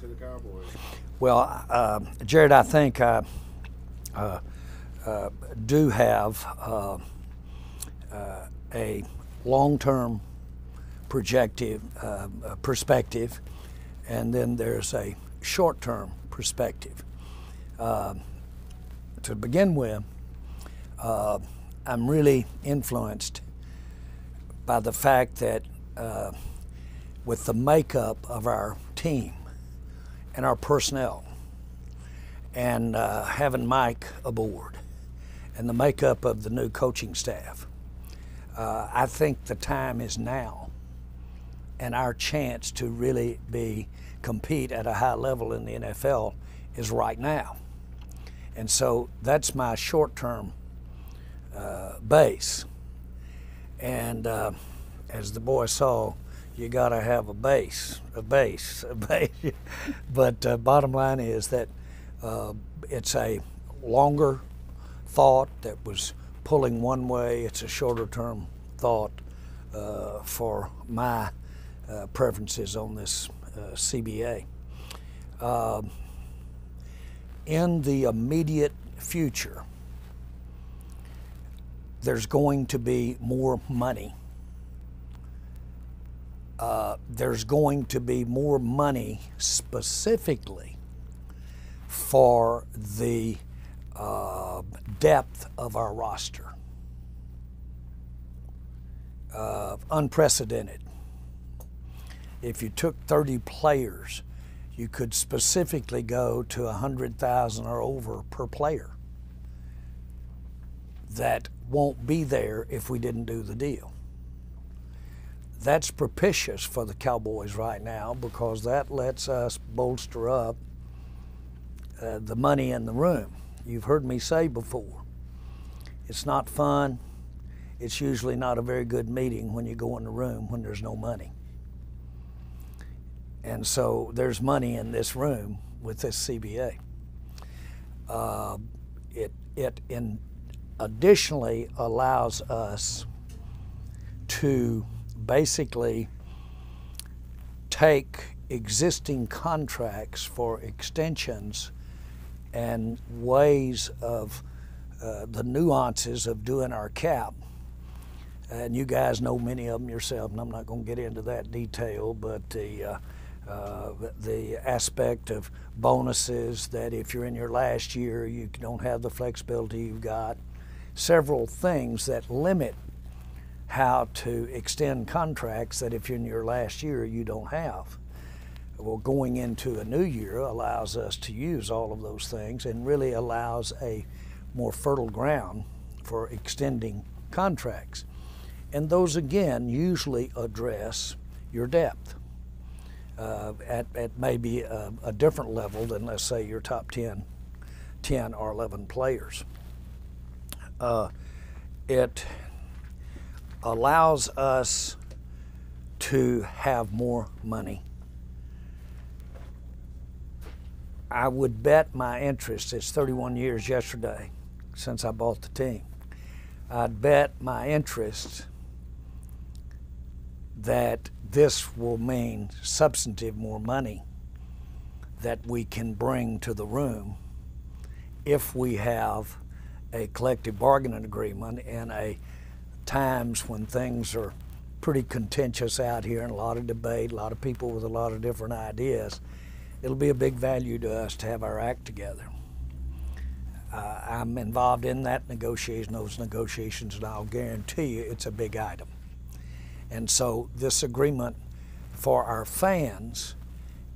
to the Cowboys? Well, Jared, I think I do have a long-term projective perspective, and then there's a short-term perspective. To begin with, I'm really influenced by the fact that with the makeup of our team and our personnel, and having Mike aboard, and the makeup of the new coaching staff, I think the time is now, and our chance to really compete at a high level in the NFL is right now. And so that's my short-term base. And as the boy saw, you got to have a base. But bottom line is that it's a longer thought that was pulling one way. It's a shorter term thought for my preferences on this CBA. In the immediate future, there's going to be more money. There's going to be more money specifically for the depth of our roster. Unprecedented. If you took 30 players, you could specifically go to 100,000 or over per player. That won't be there if we didn't do the deal. That's propitious for the Cowboys right now because that lets us bolster up the money in the room. You've heard me say before, it's not fun. It's usually not a very good meeting when you go in the room when there's no money. And so there's money in this room with this CBA. It additionally allows us to basically take existing contracts for extensions and ways of the nuances of doing our cap. And you guys know many of them yourself, and I'm not going to get into that detail, but the aspect of bonuses, that if you're in your last year, you don't have the flexibility you've got. Several things that limit how to extend contracts that if you're in your last year, you don't have. Well, going into a new year allows us to use all of those things and really allows a more fertile ground for extending contracts. And those, again, usually address your depth at maybe a different level than, let's say, your top 10 or 11 players. It allows us to have more money. I would bet my interest, it's 31 years yesterday since I bought the team. I'd bet my interest that this will mean substantive more money that we can bring to the room if we have a collective bargaining agreement in a times when things are pretty contentious out here and a lot of debate, a lot of people with a lot of different ideas. It'll be a big value to us to have our act together. I'm involved in those negotiations, and I'll guarantee you it's a big item. And so this agreement for our fans,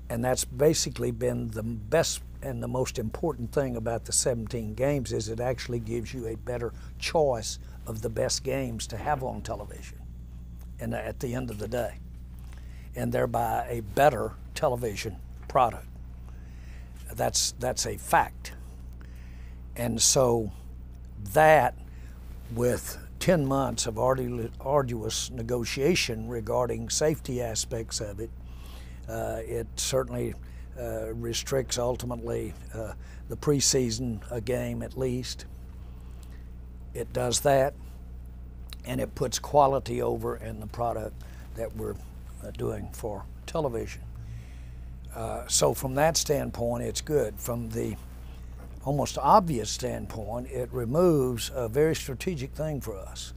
and that's basically been the best and the most important thing about the 17 games, is it actually gives you a better choice of the best games to have on television and at the end of the day, and thereby a better television product. That's a fact. And so that, with 10 months of arduous negotiation regarding safety aspects of it, it certainly restricts ultimately the preseason a game at least. It does that, and it puts quality over in the product that we're doing for television. So from that standpoint, it's good. From the almost obvious standpoint, it removes a very strategic thing for us,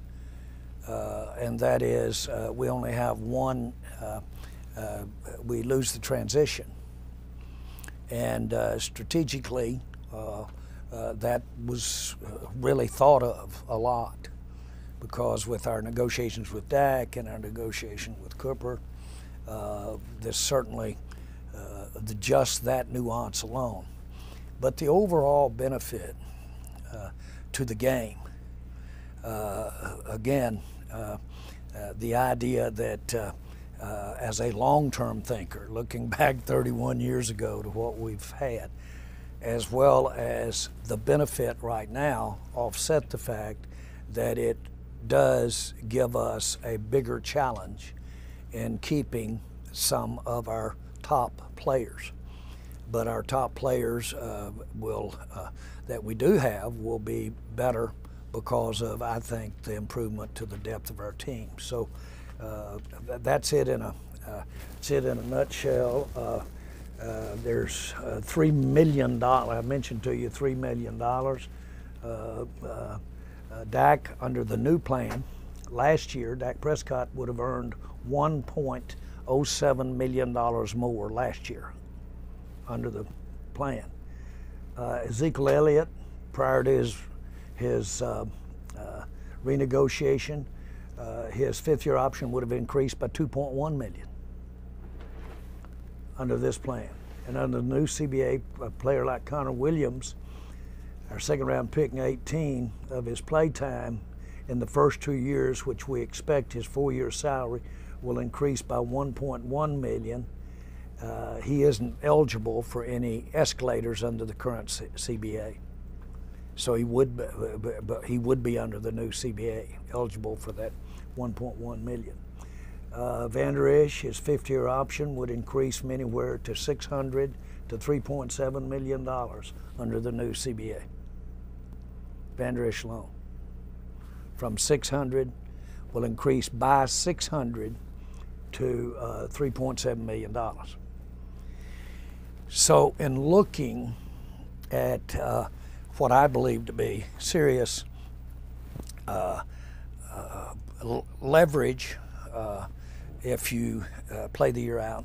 and that is we only have one, we lose the transition. And strategically, that was really thought of a lot, because with our negotiations with Dak and our negotiation with Cooper, there's certainly just that nuance alone. But the overall benefit to the game, again, the idea that as a long-term thinker, looking back 31 years ago to what we've had, as well as the benefit right now, offset the fact that it does give us a bigger challenge in keeping some of our top players. But our top players that we do have will be better because of, I think, the improvement to the depth of our team. So that's it in a nutshell. There's $3 million. I mentioned to you $3 million. Dak, under the new plan, last year, Dak Prescott would have earned $1.07 million more last year under the plan. Ezekiel Elliott, prior to his renegotiation, his fifth-year option would have increased by $2.1 million under this plan. And under the new CBA, a player like Connor Williams, our second-round pick in 18, of his play time in the first 2 years, which we expect his 4-year salary will increase by $1.1 million. He isn't eligible for any escalators under the current CBA. So he would be under the new CBA, eligible for that $1.1 million. Vander Esch, his fifth-year option would increase from anywhere to $600 to $3.7 million under the new CBA. Vander Esch alone. From $600 will increase by $600 to $3.7 million. So in looking at what I believe to be serious leverage, if you play the year out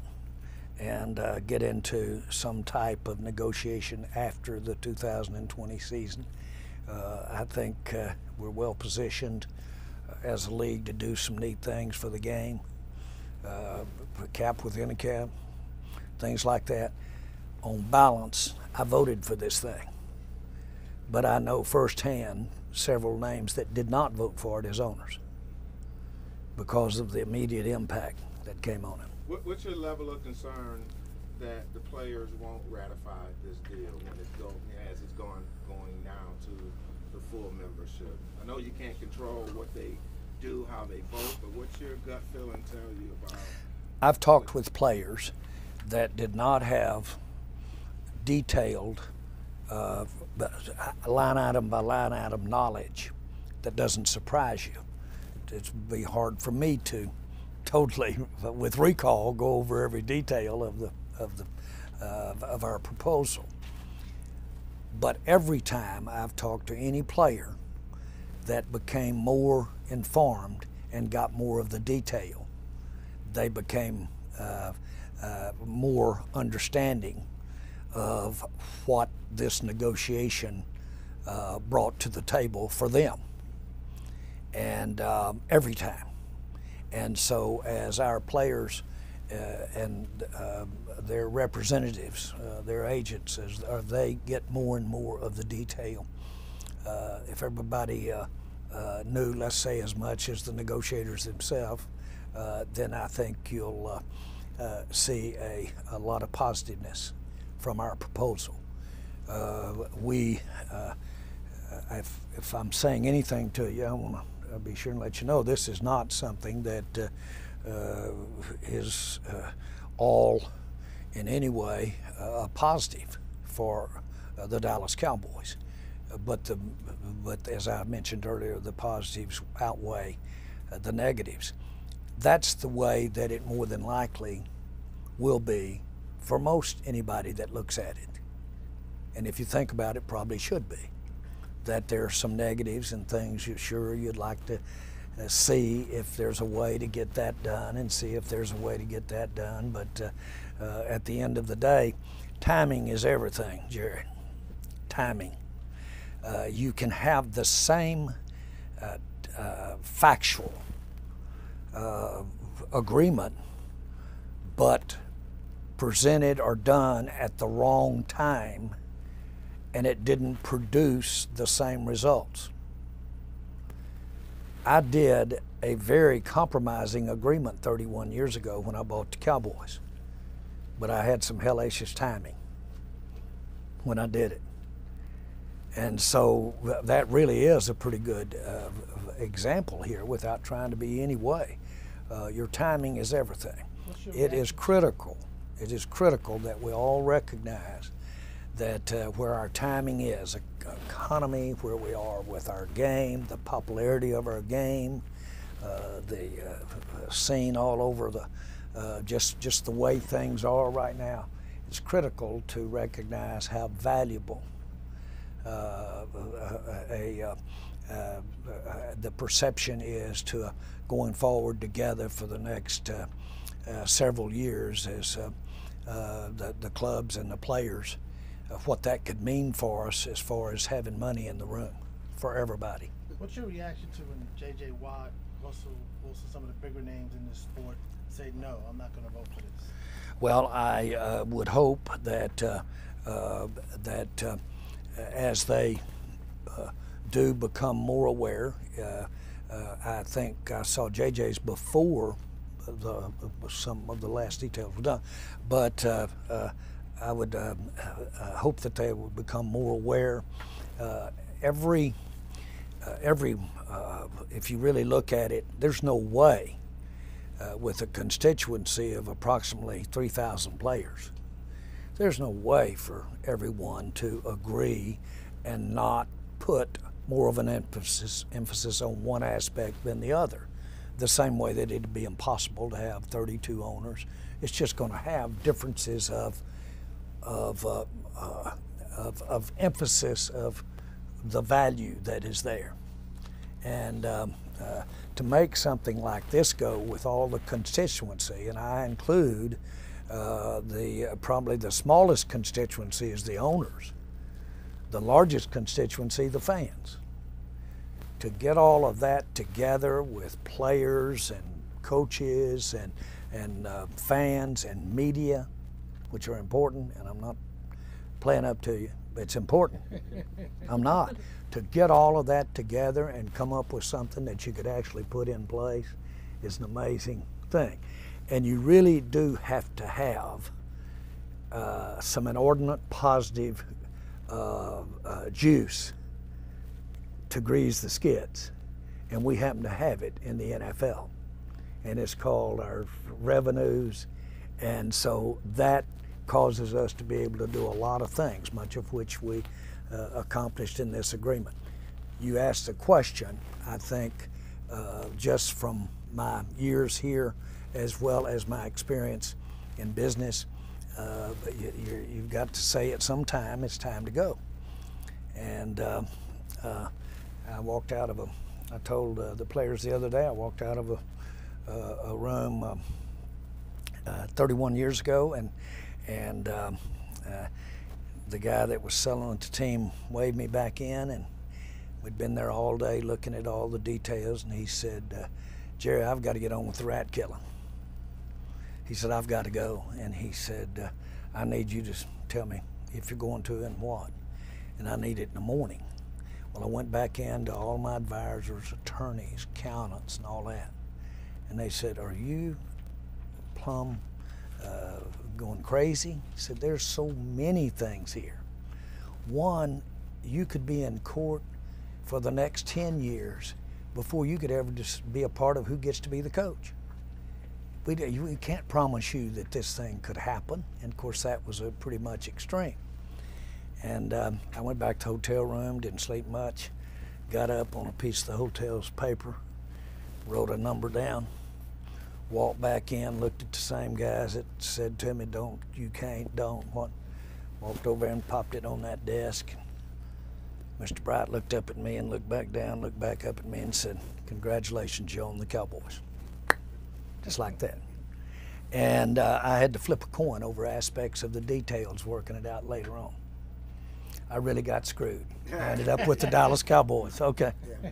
and get into some type of negotiation after the 2020 season, I think we're well positioned as a league to do some neat things for the game, cap within a cap, things like that. On balance, I voted for this thing, but I know firsthand several names that did not vote for it as owners because of the immediate impact that came on it. What's your level of concern that the players won't ratify this deal when as it's going now to the full membership? I know you can't control what they do, how they vote, but what's your gut feeling tell you about? I've talked with players that did not have detailed line item by line item knowledge that doesn't surprise you. It'd be hard for me to totally, with recall, go over every detail of our proposal. But every time I've talked to any player that became more informed and got more of the detail, they became more understanding of what this negotiation brought to the table for them, and every time. And so as our players and their representatives, their agents, as they get more and more of the detail, if everybody knew, let's say, as much as the negotiators themselves, then I think you'll see a lot of positiveness from our proposal. If I'm saying anything to you, I want to be sure and let you know this is not something that is all in any way positive for the Dallas Cowboys. But as I mentioned earlier, the positives outweigh the negatives. That's the way that it more than likely will be for most anybody that looks at it. And if you think about it, probably should be. That there are some negatives and things you'd like to see if there's a way to get that done, and see if there's a way to get that done. But at the end of the day, timing is everything, Jared. Timing. You can have the same factual agreement, but presented or done at the wrong time, and it didn't produce the same results. I did a very compromising agreement 31 years ago when I bought the Cowboys, but I had some hellacious timing when I did it. And so that really is a pretty good example here, without trying to be any way. Your timing is everything. It is critical. It is critical that we all recognize that where our timing is, economy, where we are with our game, the popularity of our game, the scene all over just the way things are right now. It's critical to recognize how valuable the perception is to going forward together for the next several years as the clubs and the players, what that could mean for us as far as having money in the room for everybody. What's your reaction to when J.J. Watt, Russell Wilson, some of the bigger names in this sport say, no, I'm not going to vote for this? Well, I would hope that as they do become more aware, I think I saw JJ's before some of the last details were done, but I would hope that they would become more aware. If you really look at it, there's no way with a constituency of approximately 3,000 players, there's no way for everyone to agree and not put more of an emphasis on one aspect than the other. The same way that it'd be impossible to have 32 owners. It's just going to have differences of emphasis of the value that is there. And to make something like this go with all the constituency, and I include probably the smallest constituency is the owners, the largest constituency, the fans. To get all of that together with players and coaches and fans and media, which are important, and I'm not playing up to you, it's important. I'm not. To get all of that together and come up with something that you could actually put in place is an amazing thing. And you really do have to have some inordinate positive juice to grease the skids. And we happen to have it in the NFL. And it's called our revenues. And so that causes us to be able to do a lot of things, much of which we accomplished in this agreement. You asked the question, I think, just from my years here, as well as my experience in business, you've got to say at some time it's time to go. And I walked out of I told the players the other day, I walked out of a room 31 years ago, and the guy that was selling it to the team waved me back in, and we'd been there all day looking at all the details, and he said, Jerry, I've got to get on with the rat killing. He said, I've got to go. And he said, I need you to tell me if you're going to and what. And I need it in the morning. Well, I went back in to all my advisors, attorneys, accountants, and all that. And they said, are you plumb going crazy? He said, there's so many things here. One, you could be in court for the next 10 years before you could ever just be a part of who gets to be the coach. We can't promise you that this thing could happen. And of course, that was pretty much extreme. And I went back to the hotel room, didn't sleep much, got up on a piece of the hotel's paper, wrote a number down, walked back in, looked at the same guys that said to me, don't, you can't, don't, what? Walked over and popped it on that desk. Mr. Bright looked up at me and looked back down, looked back up at me and said, congratulations, you're on the Cowboys. Just like that. And I had to flip a coin over aspects of the details, working it out later on. I really got screwed. I ended up with the Dallas Cowboys. Okay. Yeah.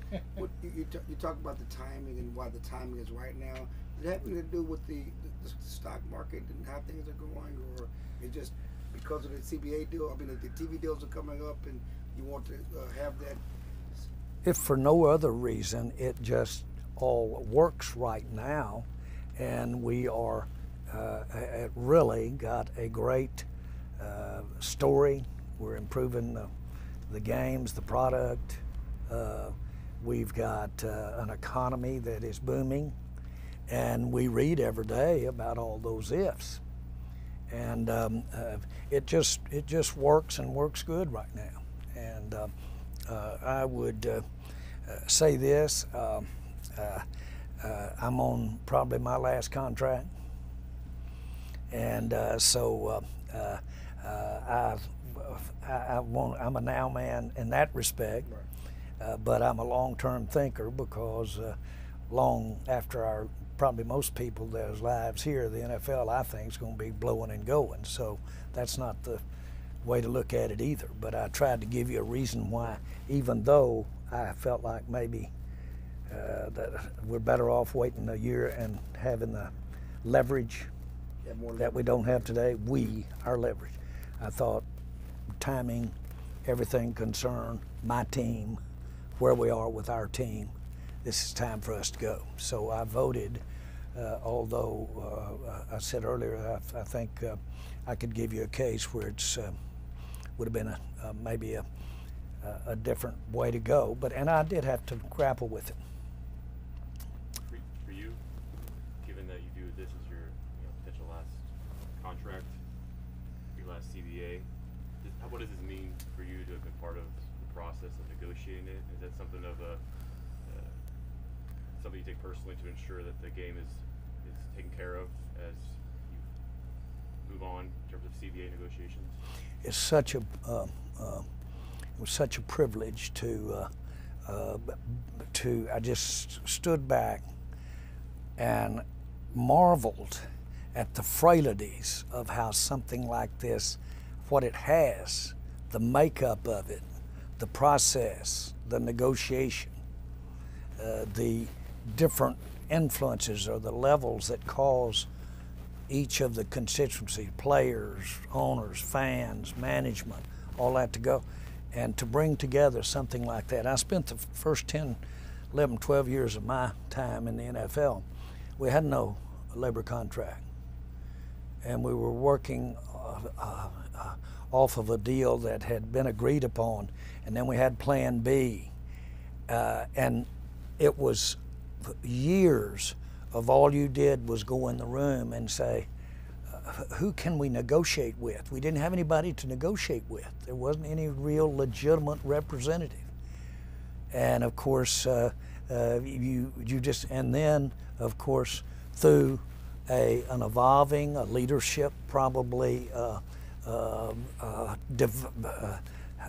You talk about the timing and why the timing is right now. Does it have anything to do with the stock market and how things are going, or it just because of the CBA deal? I mean, the TV deals are coming up, and you want to have that. If for no other reason, it just all works right now, and we are really got a great story. We're improving the games, the product. We've got an economy that is booming, and we read every day about all those ifs. And it just works and works good right now. And I would say this: I'm on probably my last contract, and so I'm a now man in that respect. Right. But I'm a long-term thinker, because long after probably most people, their lives here, the NFL, I think, is going to be blowing and going. So that's not the way to look at it either. But I tried to give you a reason why, even though I felt like maybe that we're better off waiting a year and having the leverage that we don't have today, our leverage. I thought timing, everything concerned, my team, where we are with our team, this is time for us to go. So I voted, although I said earlier, I think I could give you a case where it's would have been maybe a different way to go, and I did have to grapple with it. For you, given that you view this as your potential last contract, your last CBA, what does this mean for you to have been part of the process of negotiating it? Is that something of something you take personally to ensure that the game is taken care of as you move on in terms of CBA negotiations? It's such a it was such a privilege to I just stood back and marveled at the frailties of how something like this, what it has, the makeup of it, the process, the negotiation, the different influences or the levels that cause each of the constituency, players, owners, fans, management, all that to go, and to bring together something like that. I spent the first 10, 11, 12 years of my time in the NFL. We had no labor contract, and we were working off of a deal that had been agreed upon, and then we had Plan B, and it was years of all you did was go in the room and say, who can we negotiate with? We didn't have anybody to negotiate with. There wasn't any real legitimate representative. And of course, you just, and then of course, through an evolving, a leadership probably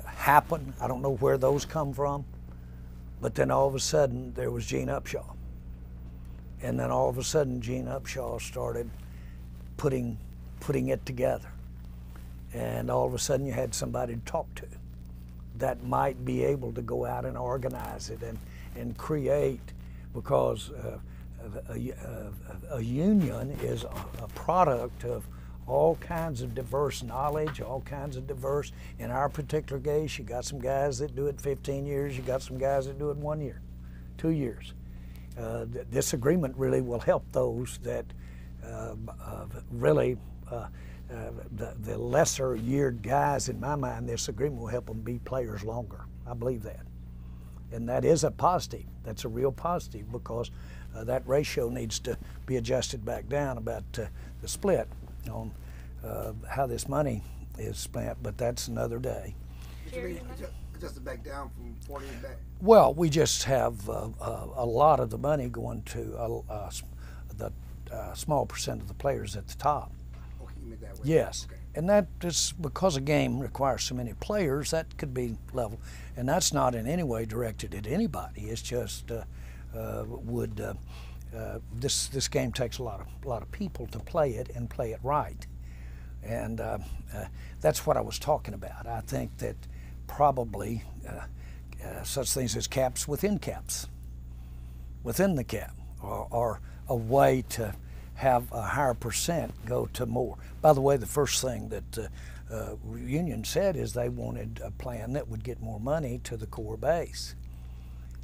happen. I don't know where those come from, but then all of a sudden there was Gene Upshaw. And then all of a sudden Gene Upshaw started putting it together. And all of a sudden you had somebody to talk to that might be able to go out and organize it and create, because a union is a product of all kinds of diverse knowledge, all kinds of diverse. In our particular case, you got some guys that do it 15 years, you got some guys that do it 1 year, 2 years. This agreement really will help those that really, the lesser yeared guys, in my mind, this agreement will help them be players longer. I believe that. And that is a positive. That's a real positive, because that ratio needs to be adjusted back down about the split on how this money is spent, but that's another day. Adjusted back down from 40 back? Well, we just have a lot of the money going to a small percent of the players at the top. Okay, you meant that way. Yes, Okay. and that is because a game requires so many players. That could be level, and that's not in any way directed at anybody. It's just this game takes a lot of people to play it and play it right, and that's what I was talking about. I think that probably such things as caps within the cap, are a way to have a higher percent go to more. By the way, the first thing that Union said is they wanted a plan that would get more money to the core base.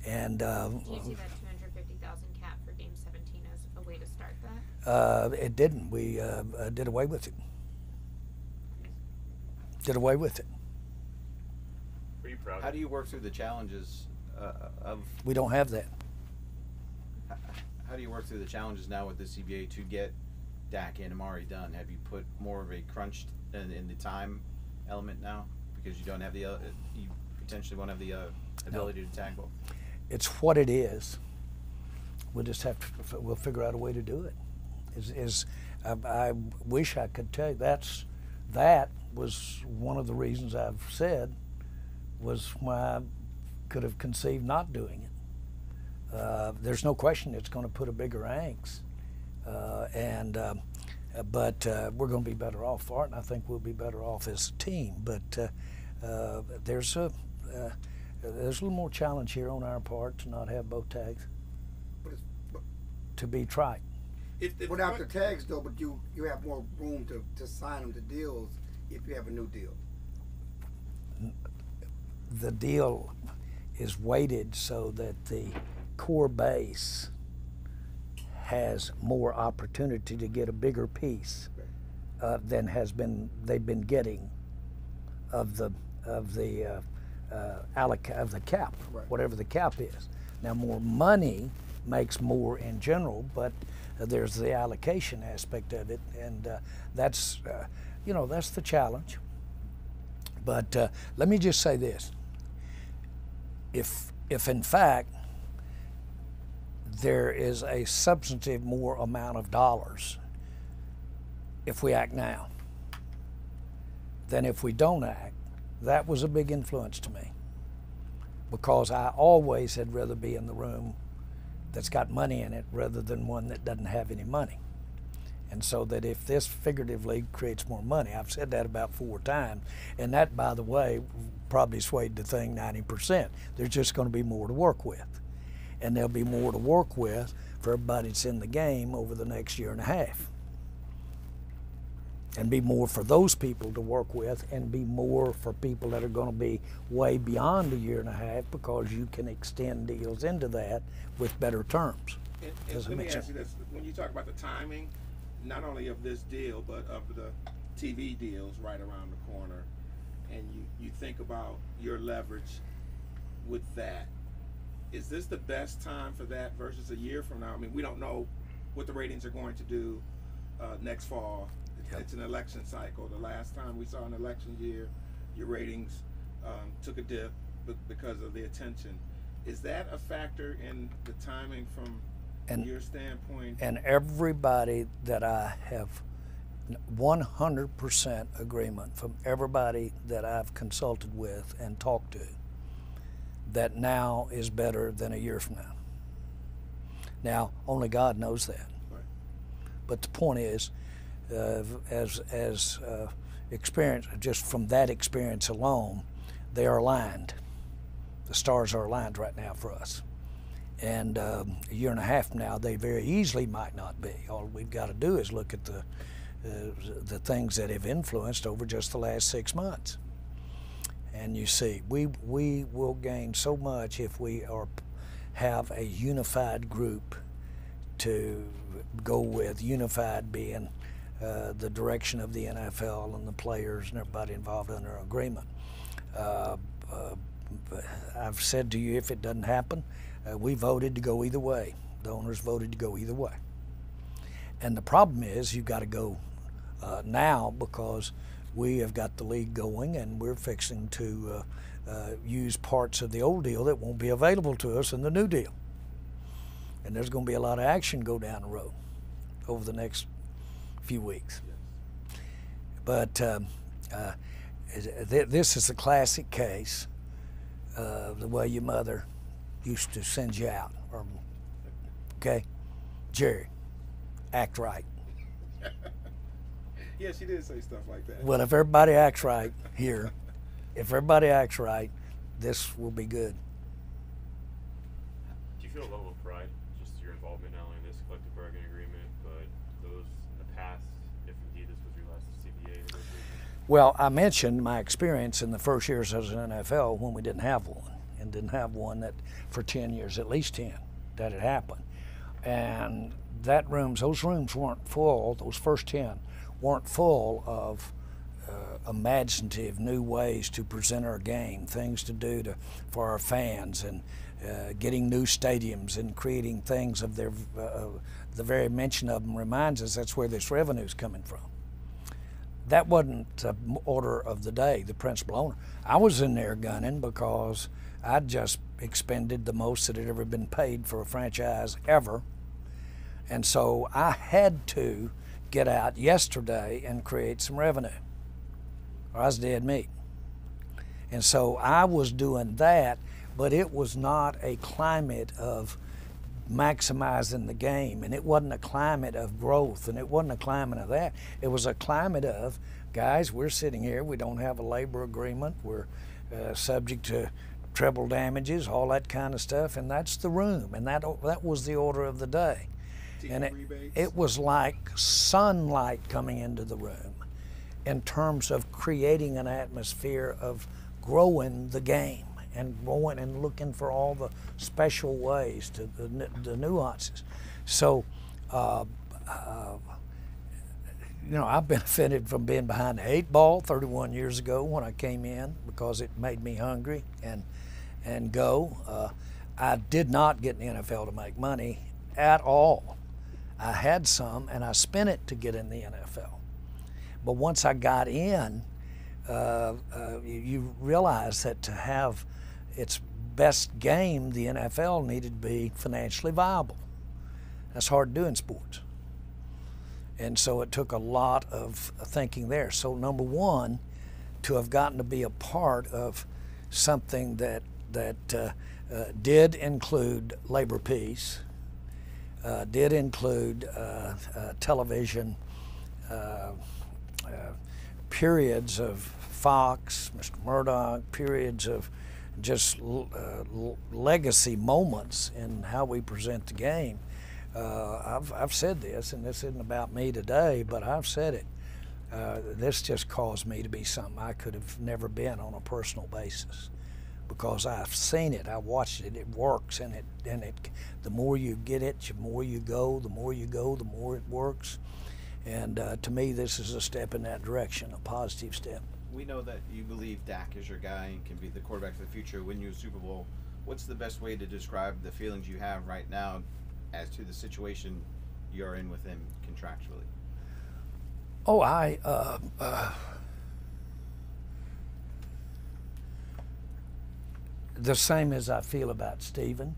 And Do you see that 250,000 cap for Game 17 as a way to start that? it didn't. We did away with it. Did away with it. Are you proud? How do you work through the challenges of? We don't have that. How do you work through the challenges now with the CBA to get Dak and Amari done? Have you put more of a crunch in the time element now because you don't have the you potentially won't have the ability to tackle? It's what it is. We'll just have to. We'll figure out a way to do it. I wish I could tell you that was one of the reasons I've said was why I could have conceived not doing it. There's no question it's going to put a bigger angst, but we're going to be better off for it, and I think we'll be better off as a team. But there's a little more challenge here on our part to not have both tags, to be trite. Without the tags though, but you have more room to sign them to deals if you have a new deal. The deal is weighted so that the core base has more opportunity to get a bigger piece than they've been getting of the cap, Right. whatever the cap is. Now, more money makes more in general, but there's the allocation aspect of it, and that's that's the challenge. But let me just say this: if in fact there is a substantive more amount of dollars if we act now than if we don't act, that was a big influence to me, because I always had rather be in the room that's got money in it rather than one that doesn't have any money. And so that if this figuratively creates more money, I've said that about 4 times, and that, by the way, probably swayed the thing 90%. There's just going to be more to work with. And there'll be more to work with for everybody that's in the game over the next year and a half. And be more for those people to work with, and be more for people that are going to be way beyond a year and a half, because you can extend deals into that with better terms. And Does it let me make ask sense? you this: when you talk about the timing, not only of this deal but of the TV deals right around the corner, and you think about your leverage with that, is this the best time for that versus a year from now? I mean, we don't know what the ratings are going to do next fall. Yep. It's an election cycle. The last time we saw an election year, your ratings took a dip because of the attention. Is that a factor in the timing from your standpoint? And everybody that I have 100% agreement from everybody that I've consulted with and talked to, that now is better than a year from now. Now, only God knows that. Right. But the point is, as experience, just from that experience alone, they are aligned. The stars are aligned right now for us. And a year and a half from now, they very easily might not be. All we've got to do is look at the things that have influenced over just the last 6 months. And you see, we will gain so much if we have a unified group to go with, unified being the direction of the NFL and the players and everybody involved under agreement. I've said to you, if it doesn't happen, we voted to go either way. The owners voted to go either way. And the problem is, you've got to go now, because we have got the league going, and we're fixing to use parts of the old deal that won't be available to us in the new deal. And there's going to be a lot of action go down the road. over the next few weeks. Yes. But this is a classic case the way your mother used to send you out. Okay? Jerry, act right. Yeah, she did say stuff like that. Well, if everybody acts right here, if everybody acts right, this will be good. Do you feel a level of pride, just your involvement not only in this collective bargaining agreement, but those in the past, if indeed this was your last CBA negotiation? Well, I mentioned my experience in the first years as an NFL when we didn't have one, and didn't have one that for 10 years, at least 10, that had happened. And those rooms weren't full, those first 10 weren't full of imaginative new ways to present our game, things to do for our fans, and getting new stadiums and creating things of their, the very mention of them reminds us that's where this revenue is coming from. That wasn't the order of the day, the principal owner. I was in there gunning because I'd just expended the most that had ever been paid for a franchise ever. And so I had to get out yesterday and create some revenue, or I was dead meat. And so I was doing that, but it was not a climate of maximizing the game, and it wasn't a climate of growth, and it wasn't a climate of that. It was a climate of, guys, we're sitting here, we don't have a labor agreement, we're subject to treble damages, all that kind of stuff, and that's the room, and that was the order of the day. And it was like sunlight coming into the room in terms of creating an atmosphere of growing the game and growing and looking for all the special ways to the nuances. So, you know, I benefited from being behind the 8 ball 31 years ago when I came in because it made me hungry and go. I did not get in the NFL to make money at all. I had some, and I spent it to get in the NFL. But once I got in, you realize that to have its best game, the NFL needed to be financially viable. That's hard to do in sports. And so it took a lot of thinking there. So number one, to have gotten to be a part of something that did include labor peace, did include television, periods of Fox, Mr. Murdoch, periods of just legacy moments in how we present the game. I've said this, and this isn't about me today, but I've said it. This just caused me to be something I could have never been on a personal basis, because I've seen it, I watched it, it works, and the more you get it, the more you go, the more it works. And to me, this is a step in that direction, a positive step. We know that you believe Dak is your guy and can be the quarterback of the future, win you a Super Bowl. What's the best way to describe the feelings you have right now as to the situation you're in with him contractually? Oh, the same as I feel about Stephen.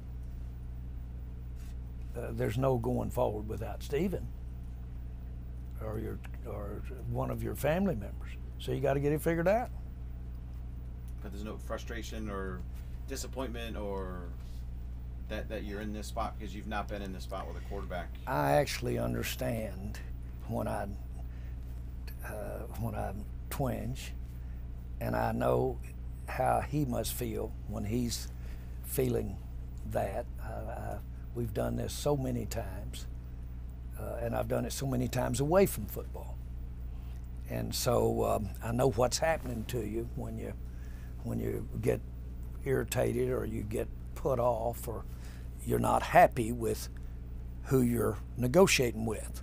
There's no going forward without Stephen or one of your family members. So you got to get it figured out. But there's no frustration or disappointment or that you're in this spot because you've not been in this spot with a quarterback. I actually understand when I twinge, and I know how he must feel when he's feeling that. We've done this so many times, and I've done it so many times away from football. And so I know what's happening to you when you get irritated or you get put off or you're not happy with who you're negotiating with.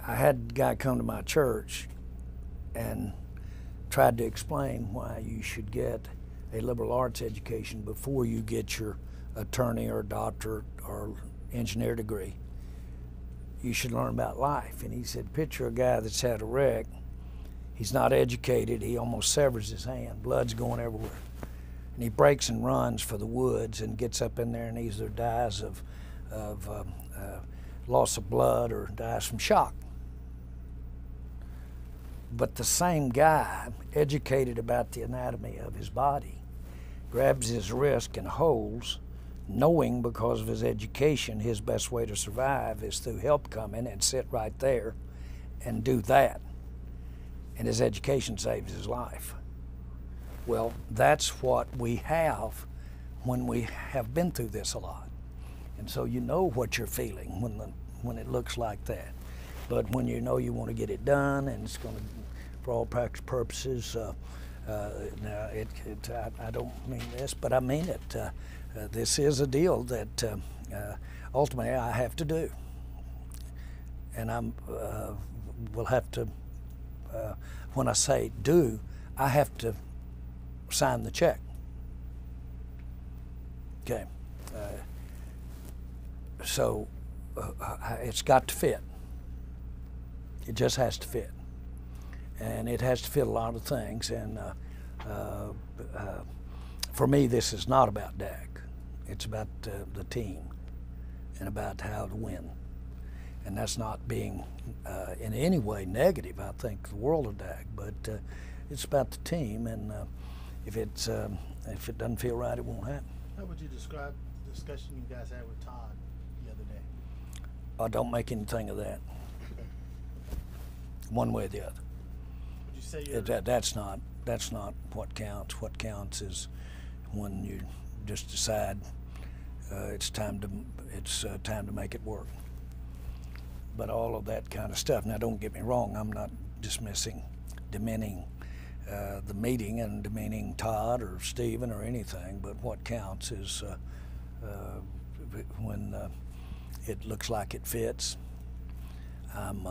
I had a guy come to my church and tried to explain why you should get a liberal arts education before you get your attorney or doctorate or engineer degree. You should learn about life. And he said, picture a guy that's had a wreck. He's not educated. He almost severs his hand. Blood's going everywhere. And he breaks and runs for the woods and gets up in there and either dies of loss of blood or dies from shock. But the same guy, educated about the anatomy of his body, grabs his wrist and holds, knowing because of his education his best way to survive is through help coming, and sit right there and do that. And his education saves his life. Well, that's what we have when we have been through this a lot. And so you know what you're feeling when it looks like that. But when you know you want to get it done, and it's going to, for all practical purposes, now I don't mean this, but I mean it. This is a deal that ultimately I have to do, and will have to. When I say do, I have to sign the check. Okay. So it's got to fit. It just has to fit, and it has to fit a lot of things. And for me, this is not about Dak. It's about the team and about how to win. And that's not being in any way negative. I think the world of Dak, but it's about the team. And if it doesn't feel right, it won't happen. How would you describe the discussion you guys had with Todd the other day? I don't make anything of that, one way or the other. Would you say you're That's not what counts. What counts is when you just decide it's time to make it work. But all of that kind of stuff. Now, don't get me wrong. I'm not demeaning the meeting and demeaning Todd or Stephen or anything. But what counts is when it looks like it fits. I'm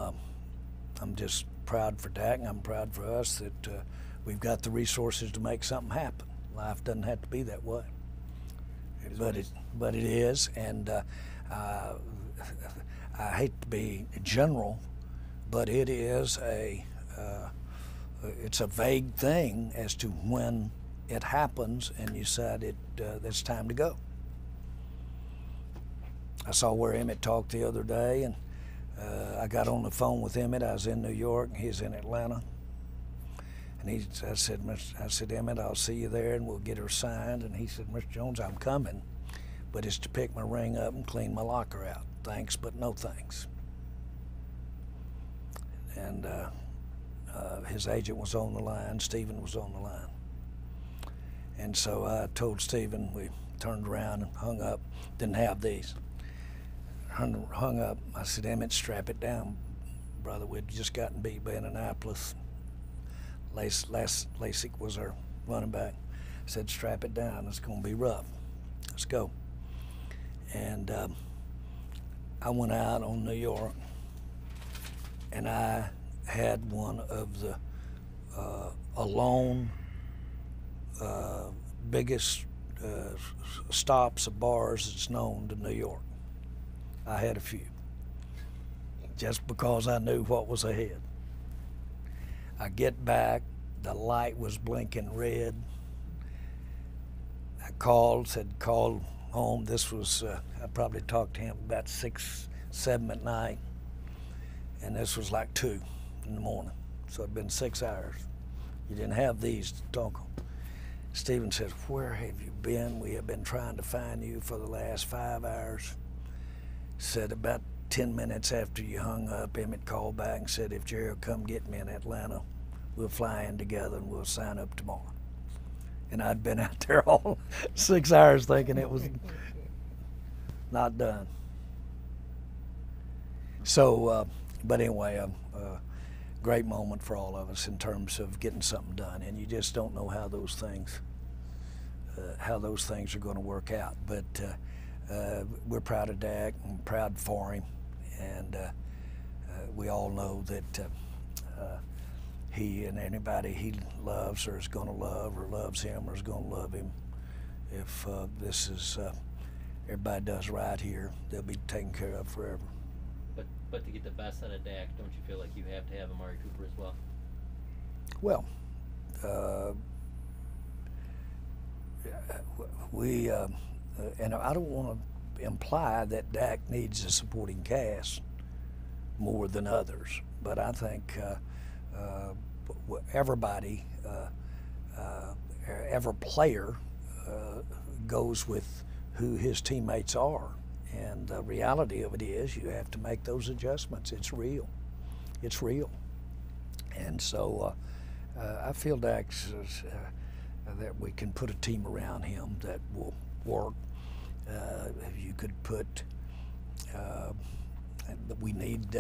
just proud for Dak, and I'm proud for us that we've got the resources to make something happen. Life doesn't have to be that way, but it is, and I hate to be general, but it is it's a vague thing as to when it happens, and you said it's time to go. I saw where Emmett talked the other day, and I got on the phone with Emmett. I was in New York, and he's in Atlanta. And I said, Emmett, I'll see you there, and we'll get her signed. And he said, Mr. Jones, I'm coming, but it's to pick my ring up and clean my locker out. Thanks, but no thanks. And his agent was on the line. Stephen was on the line. And so I told Stephen, we turned around and hung up, didn't have these. Hung up. I said, Emmett, strap it down, brother. We'd just gotten beat by Indianapolis. Lasik was our running back. I said, strap it down. It's going to be rough. Let's go. And I went out on New York, and I had one of the alone biggest stops of bars that's known to New York. I had a few, just because I knew what was ahead. I get back, the light was blinking red. I called home. This was, I probably talked to him about 6, 7 at night, and this was like 2 in the morning. So it'd been 6 hours. You didn't have these to talk on. Stephen said, where have you been? We have been trying to find you for the last 5 hours. Said about 10 minutes after you hung up, Emmett called back and said, if Jerry will come get me in Atlanta, we'll fly in together and we'll sign up tomorrow. And I'd been out there all 6 hours thinking it was not done. So, but anyway, a great moment for all of us in terms of getting something done. And you just don't know how those things are going to work out. But we're proud of Dak and proud for him, and we all know that he and anybody he loves or is going to love or loves him or is going to love him, if this is everybody does right here, they'll be taken care of forever. But to get the best out of Dak, don't you feel like you have to have Amari Cooper as well? Well, we and I don't want to imply that Dak needs a supporting cast more than others. But I think everybody, every player goes with who his teammates are. And the reality of it is you have to make those adjustments. It's real. It's real. And so I feel Dax that we can put a team around him that will work. You could put, we need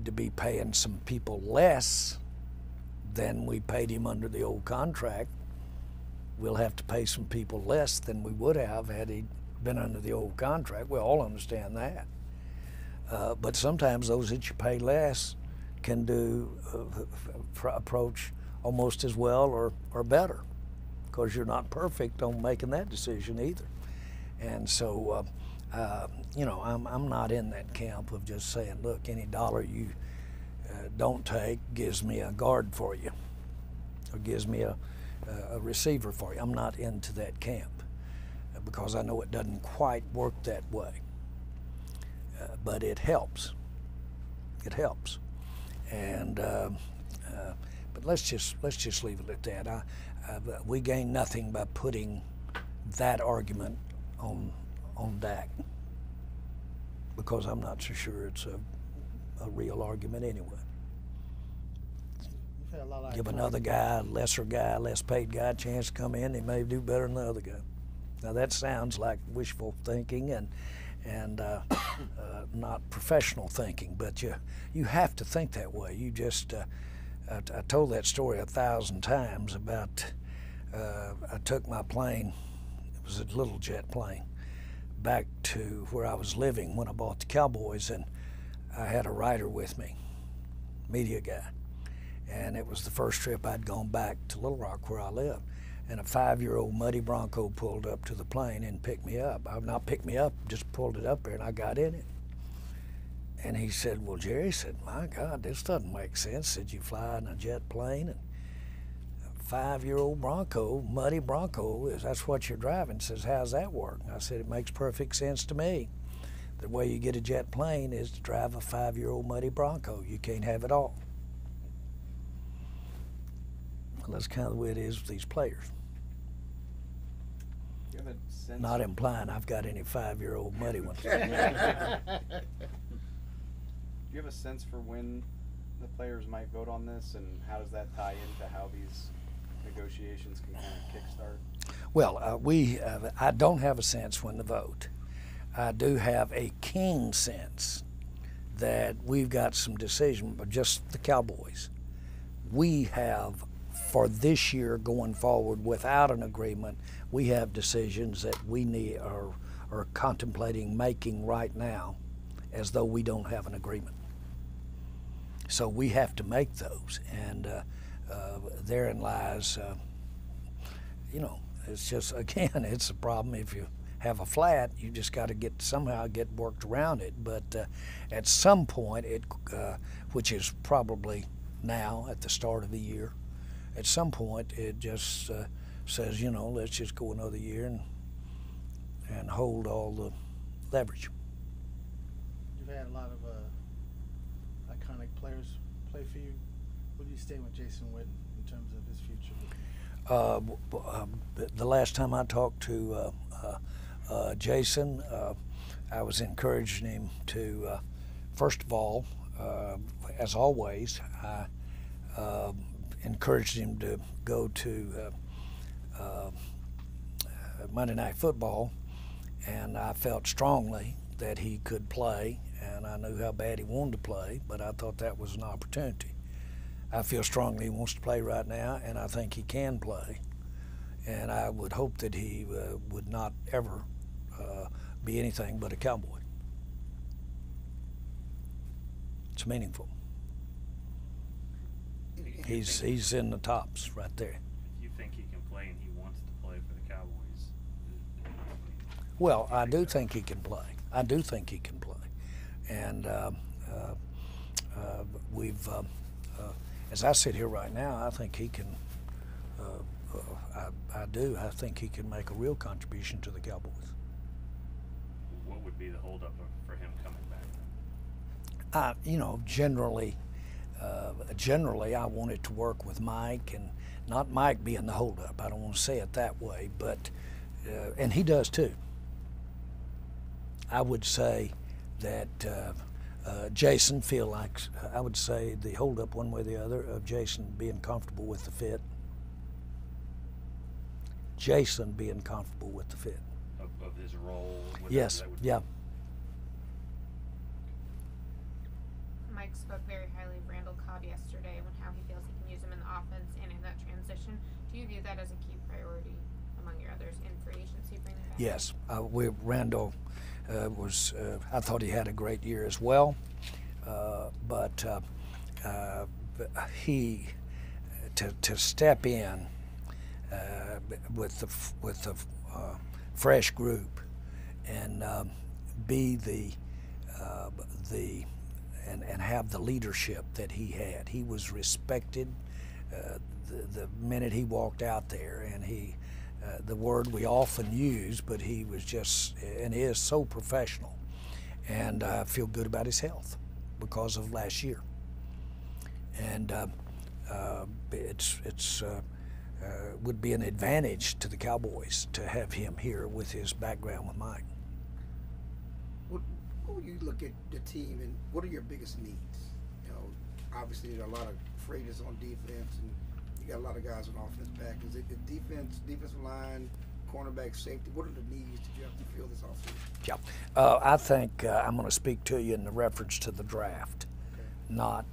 to be paying some people less than we paid him under the old contract. We'll have to pay some people less than we would have had he been under the old contract. We all understand that. But sometimes those that you pay less can do approach almost as well or better, because you're not perfect on making that decision either. And so, you know, I'm not in that camp of just saying, look, any dollar you don't take gives me a guard for you or gives me a receiver for you. I'm not into that camp because I know it doesn't quite work that way. But it helps. It helps. And but let's just leave it at that. We gain nothing by putting that argument on Dak, because I'm not so sure it's a real argument anyway. You've had a lot of Give iconic- another guy, less paid guy, a chance to come in. He may do better than the other guy. Now that sounds like wishful thinking and not professional thinking, but you have to think that way. You just I told that story 1,000 times about I took my plane. It was a little jet plane back to where I was living when I bought the Cowboys, and I had a writer with me, media guy, and it was the first trip I'd gone back to Little Rock where I lived. And a 5-year-old muddy Bronco pulled up to the plane and picked me up. Not picked me up, just pulled it up there, and I got in it. And he said, well, Jerry, said, my God, this doesn't make sense. Said, you fly in a jet plane, and a 5-year-old Bronco, muddy Bronco, that's what you're driving. Says, how's that work? I said, it makes perfect sense to me. The way you get a jet plane is to drive a 5-year-old muddy Bronco. You can't have it all. Well, that's kind of the way it is with these players. Do you have a sense? Not implying I've got any 5-year-old muddy ones. Do you have a sense for when the players might vote on this, and how does that tie into how these negotiations can kind of kickstart? Well, I don't have a sense when to vote. I do have a keen sense that we've got some decision, but just the Cowboys. We have, for this year going forward without an agreement, we have decisions that we need are contemplating making right now as though we don't have an agreement. So we have to make those, and therein lies, you know, it's just, again, it's a problem if you have a flat, you just got to somehow get worked around it. But at some point, which is probably now at the start of the year, at some point it just says, you know, let's just go another year and hold all the leverage. You've had a lot of iconic players play for you. What do you stand with Jason Witten in terms of his future? The last time I talked to Jason, I was encouraging him to, first of all, as always, I encouraged him to go to Monday Night Football, and I felt strongly that he could play, and I knew how bad he wanted to play, but I thought that was an opportunity. I feel strongly he wants to play right now, and I think he can play, and I would hope that he would not ever be anything but a Cowboy. It's meaningful. He's in the tops right there. You think he can play and he wants to play for the Cowboys? Well, I do think he can play. I do think he can play, and we've. As I sit here right now, I think he can. I do. I think he can make a real contribution to the Cowboys. be the holdup for him coming back? You know, generally, I want it to work with Mike, and not Mike being the holdup. I don't want to say it that way, but and he does too. I would say that Jason feel like I would say the holdup one way or the other of Jason being comfortable with the fit. Jason being comfortable with the fit. Of his role? Yes. Yeah. Mike spoke very highly of Randall Cobb yesterday and how he feels he can use him in the offense and in that transition. Do you view that as a key priority among your others in free agency bringing back? Yes. Randall was. I thought he had a great year as well, but he to step in with the fresh group and be and have the leadership that he had. He was respected the minute he walked out there, and he the word we often use, but he was just and is so professional, and I feel good about his health because of last year, and it's would be an advantage to the Cowboys to have him here with his background with Mike. When you look at the team, and what are your biggest needs? You know, obviously there are a lot of freighters on defense, and you got a lot of guys on offense back. Is it the defensive line, cornerback, safety? What are the needs that you have to fill this offseason? Yeah, I think I'm going to speak to you in the reference to the draft, Okay. not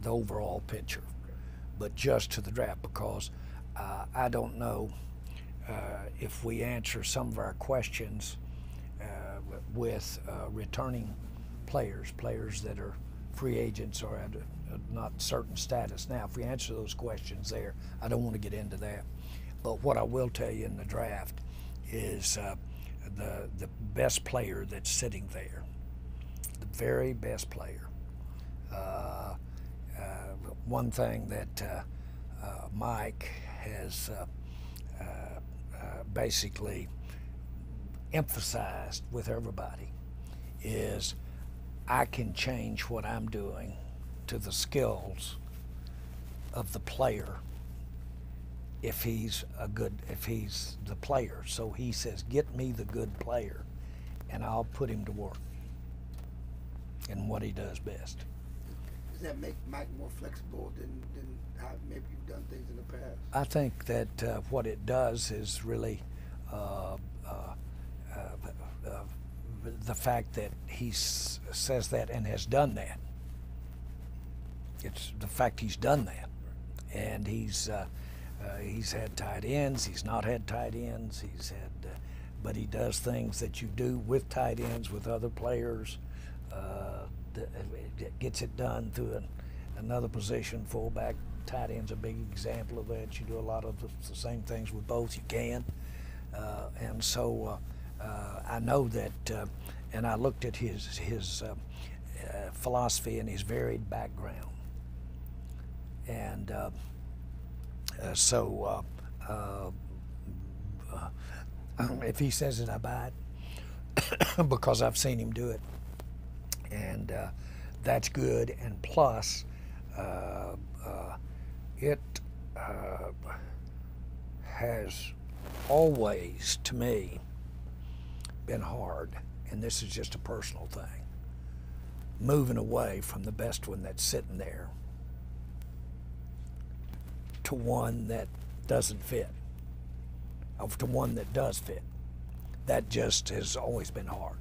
the overall picture, Okay. but just to the draft, because I don't know if we answer some of our questions with returning players that are free agents or at a not certain status. Now, if we answer those questions there, I don't want to get into that. But what I will tell you in the draft is the best player that's sitting there, the very best player. One thing that Mike has basically emphasized with everybody is I can change what I'm doing to the skills of the player if he's the player. So he says, get me the good player and I'll put him to work in what he does best. Does that make Mike more flexible than how maybe you've done things in the past? I think that what it does is really the fact that he says that and has done that. It's the fact he's done that, and he's had tight ends. He's not had tight ends. He's had, but he does things that you do with tight ends with other players. Gets it done through another position, fullback. Tight end's a big example of that. You do a lot of the same things with both. You can, and so I know that. And I looked at his philosophy and his varied background, and so if he says it, I buy it because I've seen him do it, and that's good. And plus, it has always, to me, been hard, and this is just a personal thing, moving away from the best one that's sitting there to one that doesn't fit, or to one that does fit. That just has always been hard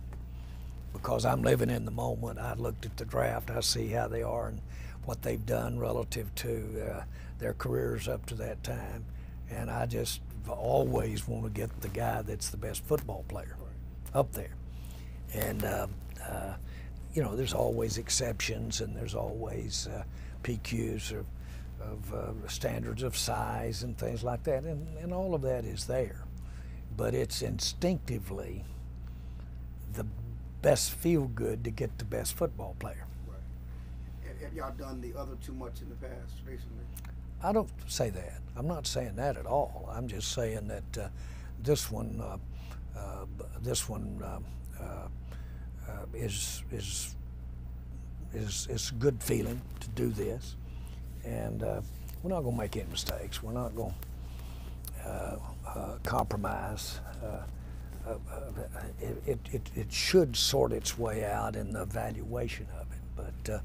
because I'm living in the moment. I looked at the draft, I see how they are and what they've done relative to their careers up to that time, and I just always want to get the guy that's the best football player up there. And you know, there's always exceptions, and there's always PQs of standards of size and things like that, and all of that is there. But it's instinctively the best feel good to get the best football player. Right. Have y'all done the other too much in the past recently? I don't say that. I'm not saying that at all. I'm just saying that this one is a good feeling to do this, and we're not going to make any mistakes. We're not going to compromise. It should sort its way out in the evaluation of it, but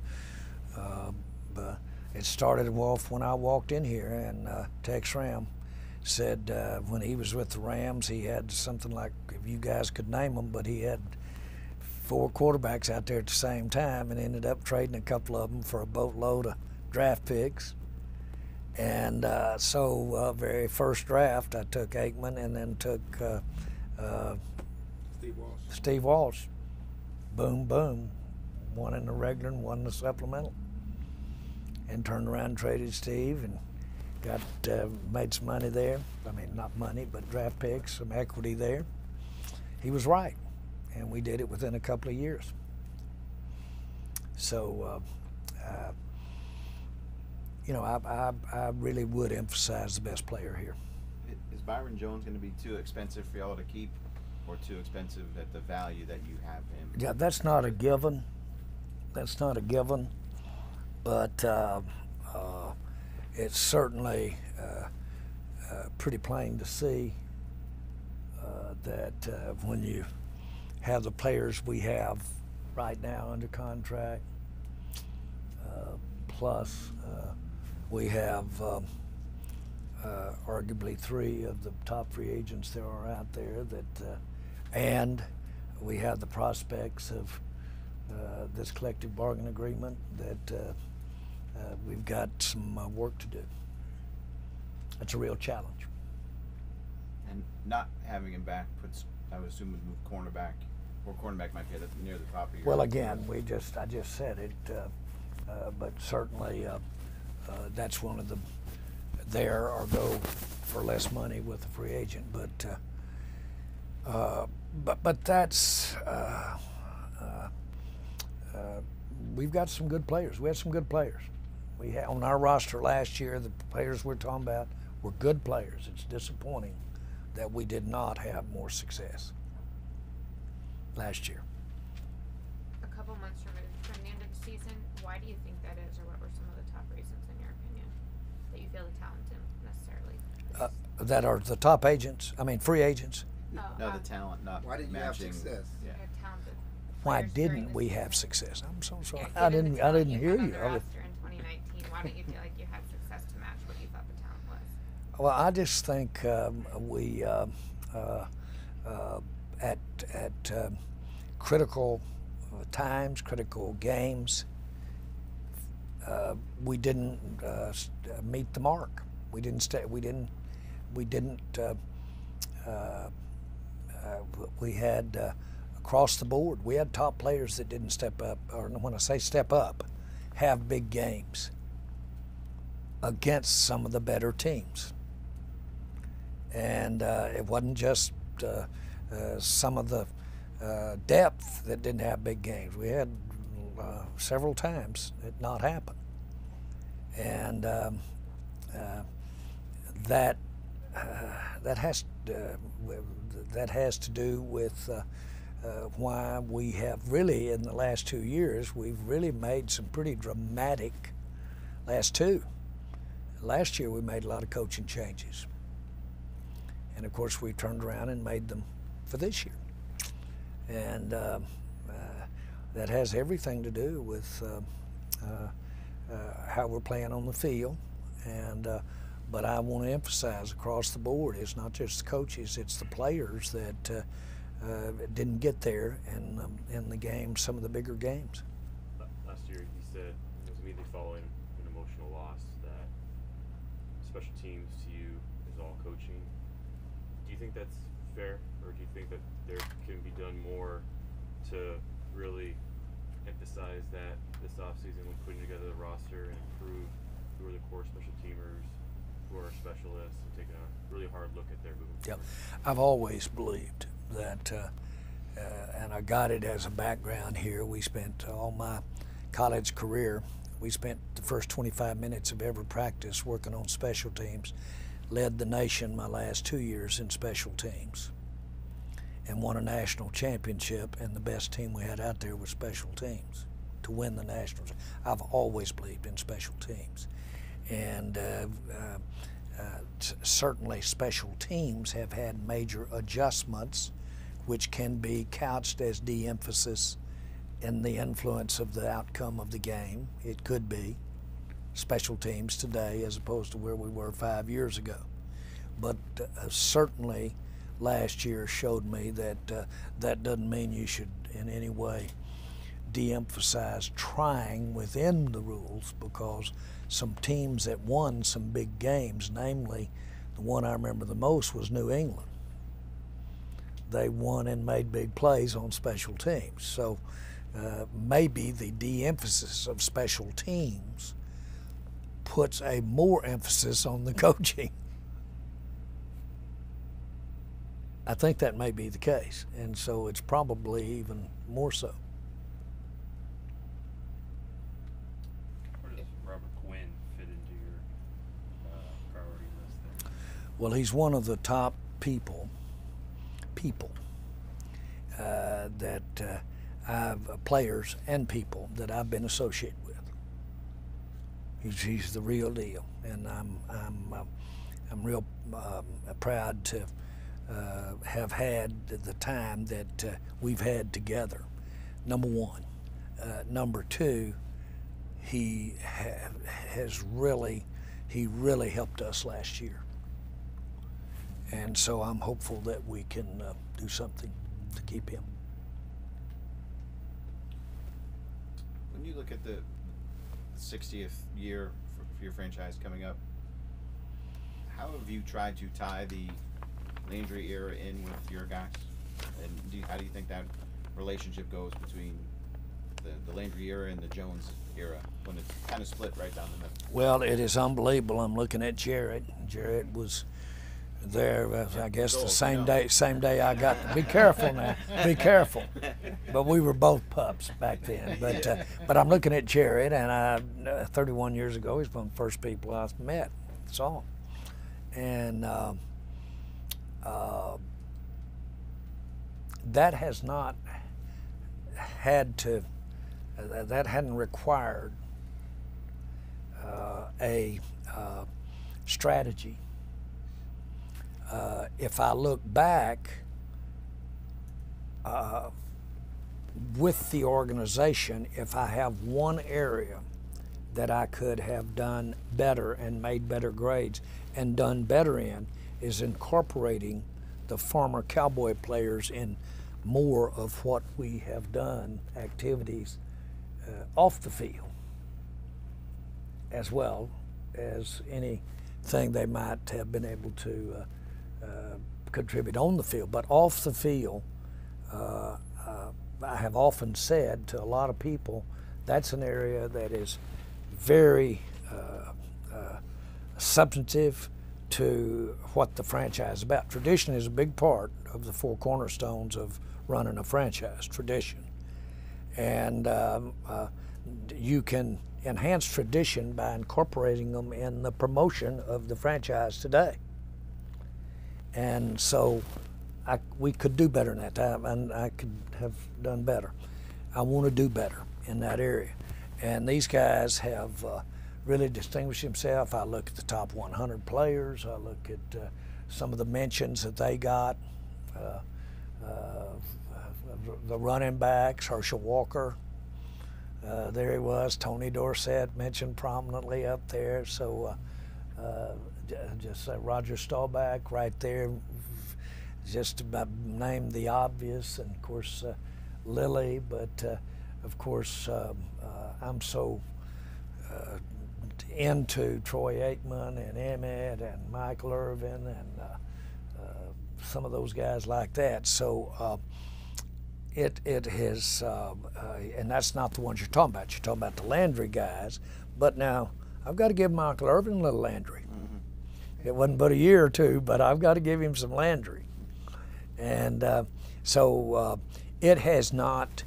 it started off when I walked in here, and Tex Ram said when he was with the Rams, he had something like, if you guys could name them, but he had 4 quarterbacks out there at the same time, and ended up trading a couple of them for a boatload of draft picks. And so very first draft, I took Aikman, and then took Steve Walsh. Boom, boom. One in the regular and one in the supplemental. And turned around and traded Steve and got made some money there. I mean, not money, but draft picks, some equity there. He was right, and we did it within a couple of years. So, you know, I really would emphasize the best player here. Is Byron Jones going to be too expensive for y'all to keep, or too expensive at the value that you have him? Yeah, that's not a given. That's not a given, but it's certainly pretty plain to see that when you have the players we have right now under contract, plus we have arguably 3 of the top free agents there are out there, that and we have the prospects of this collective bargaining agreement, that we've got some work to do. That's a real challenge. And not having him back puts, I would assume, would move cornerback, or cornerback might be near the top of your. Well, again, I just said it, but certainly that's one of the there, or go for less money with a free agent. But that's we've got some good players. We had some good players. We had on our roster last year. The players we're talking about were good players. It's disappointing that we did not have more success last year. A couple months removed from the end of the season, why do you think that is, or what were some of the top reasons in your opinion that you feel the talent didn't necessarily? That are the top agents. I mean, free agents. No, the talent not Why didn't you have matching. success? Yeah. Talented Why players during didn't the we season. have success? I'm so sorry. Yeah, I given the didn't talent you hear had on you. the roster in 2019, why don't you feel like you had success to match what you thought the talent was? Well, I just think we at critical times, critical games, we didn't meet the mark. We didn't stay. We didn't. We had across the board. We had top players that didn't step up, or when I say step up, have big games against some of the better teams. And it wasn't just some of the depth that didn't have big games. We had several times it not happen, and that has to do with why we have really, in the last 2 years, we've really made some pretty dramatic last year we made a lot of coaching changes. And of course, we turned around and made them for this year. And that has everything to do with how we're playing on the field. And but I want to emphasize across the board, it's not just the coaches, it's the players that didn't get there in the game, some of the bigger games. Last year, he said it was immediately following an emotional loss that special teams to you is all coaching. Do you think that's fair, or do you think that there can be done more to really emphasize that this offseason when putting together the roster and improve who are the core special teamers, who are specialists, and taking a really hard look at their movement? Yep. I've always believed that, and I got it as a background here. We spent all my college career, we spent the first 25 minutes of every practice working on special teams, led the nation my last 2 years in special teams. and won a national championship, and the best team we had out there was special teams to win the nationals. I've always believed in special teams, and certainly special teams have had major adjustments, which can be couched as de-emphasis in the influence of the outcome of the game. It could be special teams today as opposed to where we were 5 years ago. But certainly last year showed me that that doesn't mean you should in any way de-emphasize trying within the rules, because some teams that won some big games, namely the one I remember the most was New England. They won and made big plays on special teams. So maybe the de-emphasis of special teams puts a more emphasis on the coaching. I think that may be the case, and so it's probably even more so. Where does Robert Quinn fit into your priority list there? Well, he's one of the top people that players and people that I've been associated with. He's the real deal, and I'm real proud to have had the time that we've had together. Number one. Number two, he really helped us last year. And so I'm hopeful that we can do something to keep him. When you look at the 60th year for your franchise coming up, how have you tried to tie the Landry era in with your guys? And how do you think that relationship goes between the Landry era and the Jones era, when it's kind of split right down the middle? Well, it is unbelievable. I'm looking at Jarrett. Jarrett was there, I guess, the same day I got. Be careful now. Be careful. But we were both pups back then. But I'm looking at Jarrett, and 31 years ago, he's one of the first people I met, saw him, and that has not had to. That hadn't required a strategy. If I look back with the organization, if I have one area that I could have done better and made better grades and done better in, is incorporating the former Cowboy players in more of what we have done, activities off the field, as well as anything they might have been able to contribute on the field. But off the field, I have often said to a lot of people, that's an area that is very substantive to what the franchise is about. Tradition is a big part of the four cornerstones of running a franchise, tradition. And you can enhance tradition by incorporating them in the promotion of the franchise today. And so we could do better in that time, and I could have done better. I want to do better in that area. And these guys have really distinguished themselves. I look at the top 100 players. I look at some of the mentions that they got. The running backs, Herschel Walker, there he was. Tony Dorsett mentioned prominently up there. So just Roger Staubach right there, just about named the obvious, and of course Lilly. But of course I'm so into Troy Aikman and Emmett and Michael Irvin and some of those guys like that. So it has, and that's not the ones you're talking about. You're talking about the Landry guys. But now I've got to give Michael Irvin a little Landry. It wasn't but a year or two, but I've got to give him some Landry. And so it has not,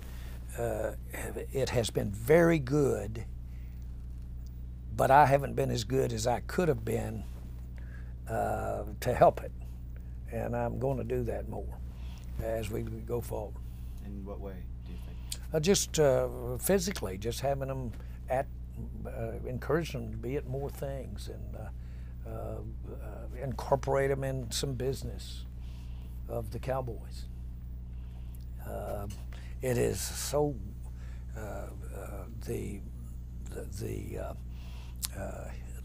it has been very good, but I haven't been as good as I could have been to help it. And I'm going to do that more. as we go forward. In what way do you think? Just physically, just having them encourage them to be at more things and incorporate them in some business of the Cowboys. It is so the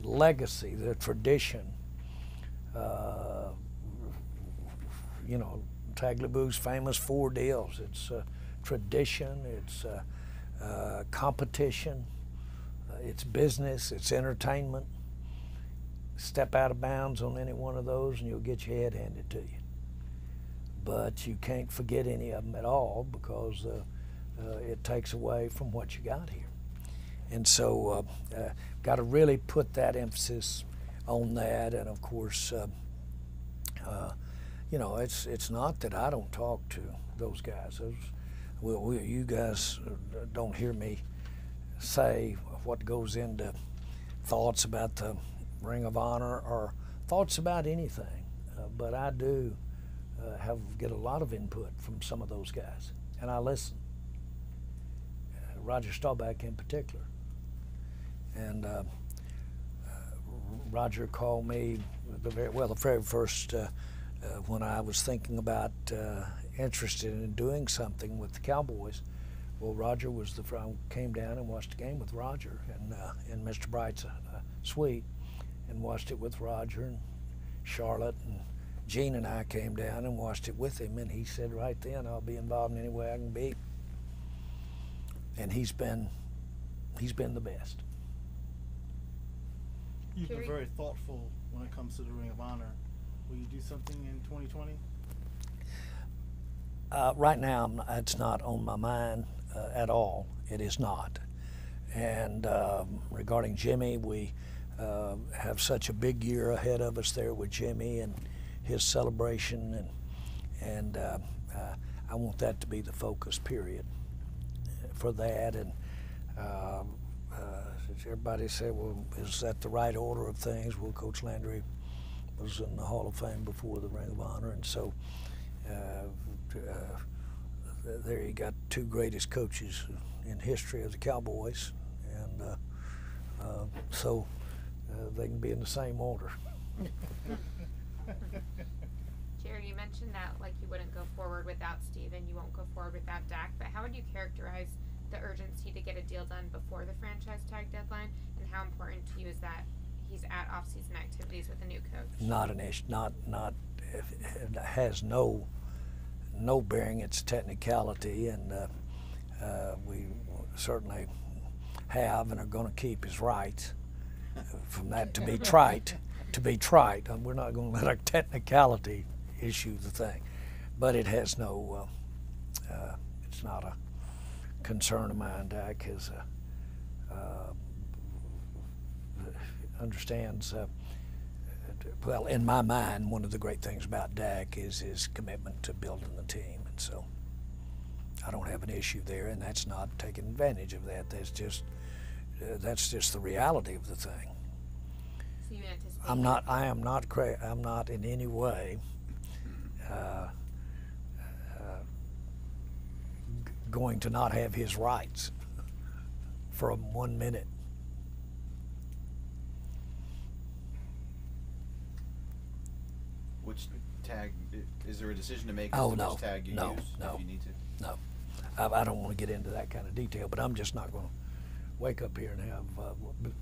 legacy, the tradition. You know, Tagliabue's famous 4 deals. It's tradition, it's competition, it's business, it's entertainment. Step out of bounds on any one of those and you'll get your head handed to you. But you can't forget any of them at all because it takes away from what you got here. And so got to really put that emphasis on that. And of course, you know, it's not that I don't talk to those guys. You guys don't hear me say what goes into thoughts about the Ring of Honor or thoughts about anything, but I do get a lot of input from some of those guys, and I listen. Roger Staubach in particular, and Roger called me the very first when I was thinking about interested in doing something with the Cowboys. Well, Roger was I came down and watched the game with Roger in Mr. Bright's suite, and watched it with Roger and Charlotte, and Gene and I came down and watched it with him, and he said right then, I'll be involved in any way I can be. And he's been the best. You've been very thoughtful when it comes to the Ring of Honor. Will you do something in 2020? Right now, it's not on my mind at all. It is not. And regarding Jimmy, we have such a big year ahead of us there with Jimmy and his celebration, and I want that to be the focus period for that. And everybody said, well, is that the right order of things? Well, Coach Landry was in the Hall of Fame before the Ring of Honor, and so there you got 2 greatest coaches in history of the Cowboys, and so they can be in the same order. Jerry, you mentioned that like you wouldn't go forward without Steven, you won't go forward without Dak, but how would you characterize the urgency to get a deal done before the franchise tag deadline, and how important to you is that he's at off-season activities with a new coach? Not an issue. It has no bearing. It's a technicality, and we certainly have and are going to keep his rights. From that to be trite, and we're not going to let a technicality issue the thing. But it has no. It's not a concern of mine. Dak is understands. Well, in my mind, one of the great things about Dak is his commitment to building the team, and so I don't have an issue there, and that's not taking advantage of that. That's just the reality of the thing. So you anticipate? I am not in any way going to not have his rights for 1 minute. Which tag, is there a decision to make Oh, as to no, which tag you no, use no. if you need to? No, I don't want to get into that kind of detail, but I'm just not going to wake up here and have,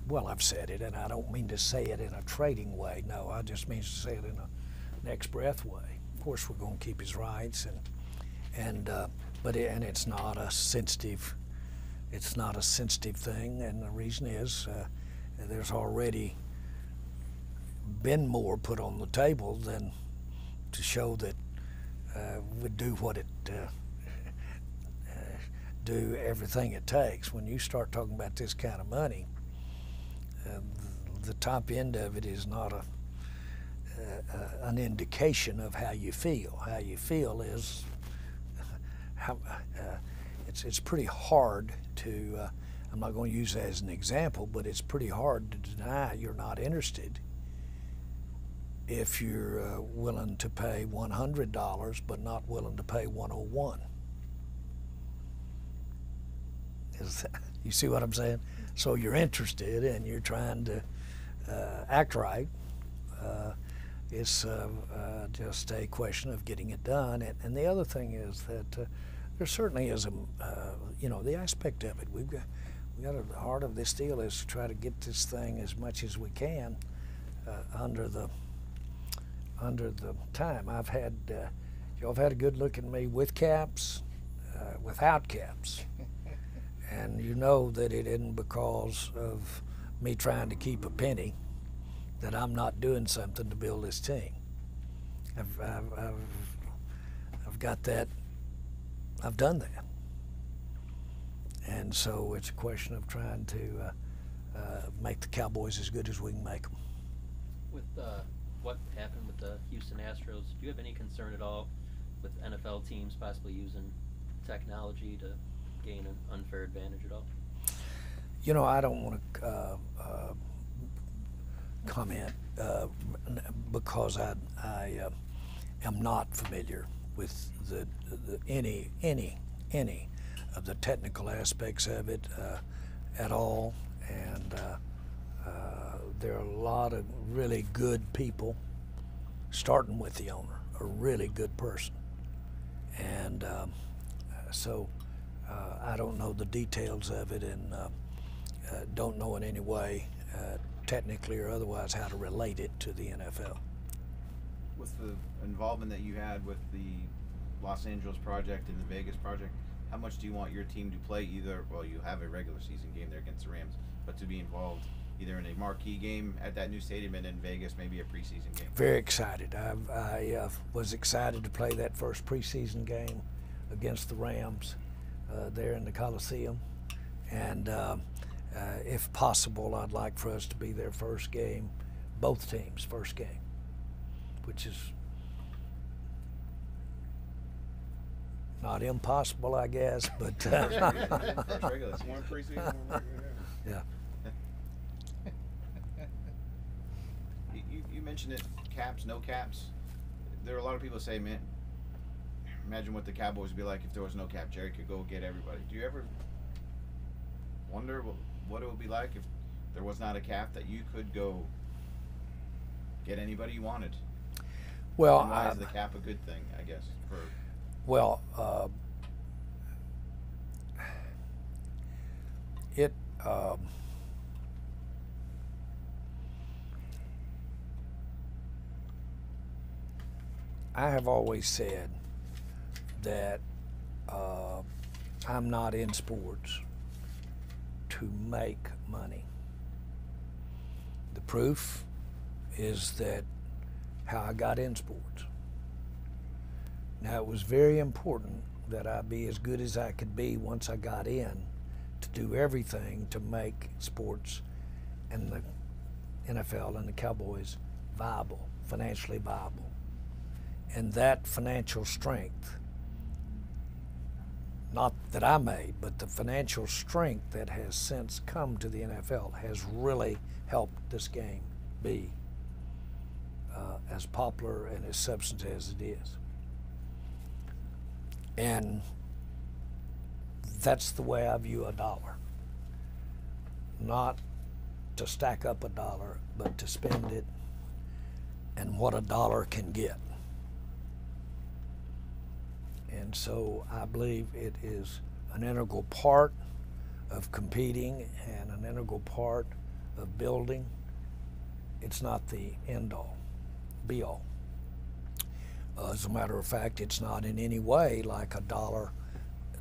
well, I've said it, and I don't mean to say it in a trading way. No, I just mean to say it in a next breath way. Of course, we're going to keep his rights, but it's not a sensitive. It's not a sensitive thing, and the reason is there's already been more put on the table than to show that would do what it do everything it takes. When you start talking about this kind of money, the top end of it is not an indication of how you feel. How you feel is it's pretty hard to. I'm not going to use that as an example, but it's pretty hard to deny you're not interested if you're willing to pay $100 but not willing to pay 101. You see what I'm saying? So you're interested and you're trying to act right. It's just a question of getting it done. And the other thing is that there certainly is the aspect of it. We got the heart of this deal is to try to get this thing as much as we can under the time. Y'all have had a good look at me with caps, without caps. And you know that it isn't because of me trying to keep a penny that I'm not doing something to build this team. I've got that. I've done that. And so it's a question of trying to make the Cowboys as good as we can make them. With what happened with the Houston Astros, do you have any concern at all with NFL teams possibly using technology to gain an unfair advantage at all? I don't want to comment because I am not familiar with any of the technical aspects of it at all, and there are a lot of really good people, starting with the owner, a really good person, and so I don't know the details of it, and don't know in any way, technically or otherwise, how to relate it to the NFL. With the involvement that you had with the Los Angeles project and the Vegas project, how much do you want your team to play either, well, you have a regular season game there against the Rams, but to be involved either in a marquee game at that new stadium and in Vegas, maybe a preseason game? Very excited. I was excited to play that first preseason game against the Rams there in the Coliseum. And if possible, I'd like for us to be their first game, both teams' first game, which is not impossible, I guess, but First regular season. One preseason, one regular. yeah. You mentioned it, caps, no caps. There are a lot of people say, man, imagine what the Cowboys would be like if there was no cap. Jerry could go get everybody. Do you ever wonder what it would be like if there was not a cap, that you could go get anybody you wanted? Well, and why is the cap a good thing, I guess? Well, I have always said that I'm not in sports to make money. The proof is that how I got in sports. Now, it was very important that I be as good as I could be once I got in, to do everything to make sports and the NFL and the Cowboys viable, financially viable. And that financial strength, not that I made, but the financial strength that has since come to the NFL has really helped this game be as popular and as substantive as it is. And that's the way I view a dollar. Not to stack up a dollar, but to spend it and what a dollar can get. And so I believe it is an integral part of competing and an integral part of building. It's not the end all, be all. As a matter of fact, it's not in any way like a dollar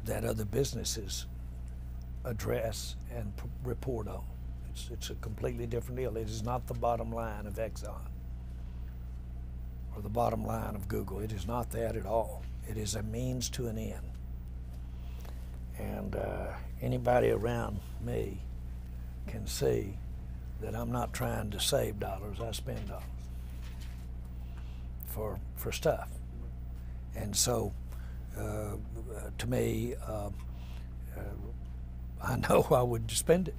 that other businesses address and report on. It's a completely different deal. It is not the bottom line of Exxon or the bottom line of Google. It is not that at all. It is a means to an end. And anybody around me can see that I'm not trying to save dollars. I spend dollars for stuff. And so to me, I know I would spend it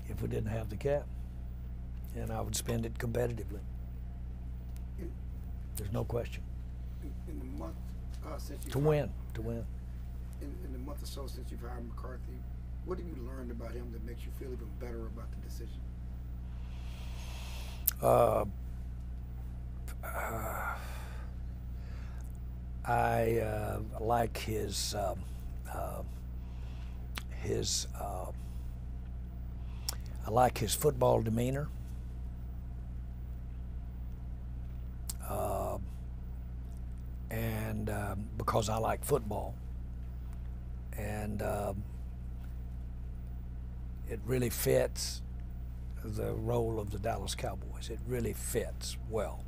if we didn't have the cap, and I would spend it competitively. There's no question. In the month since you To win. in the month or so since you've hired McCarthy, what have you learned about him that makes you feel even better about the decision? I like his I like his football demeanor. And because I like football, and it really fits the role of the Dallas Cowboys. It really fits well.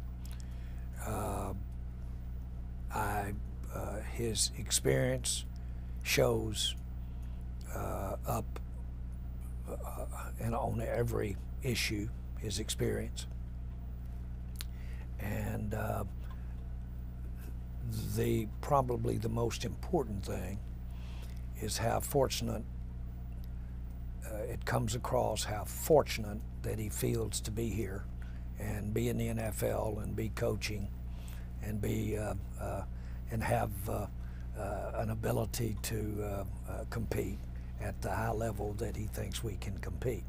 His experience shows up and on every issue, his experience. And probably the most important thing is how fortunate it comes across, how fortunate that he feels to be here and be in the NFL and be coaching and be and have an ability to compete at the high level that he thinks we can compete.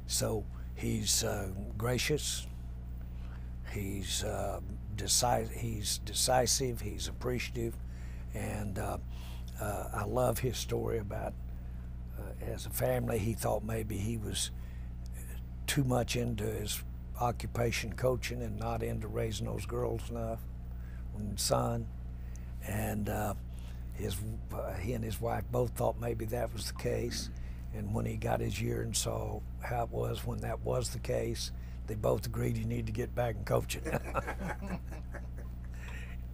So he's gracious, he's decisive, he's appreciative, and I love his story about as a family he thought maybe he was too much into his occupation coaching and not into raising those girls enough and son, and he and his wife both thought maybe that was the case, and when he got his year and saw how it was when that was the case, they both agreed you need to get back in coaching.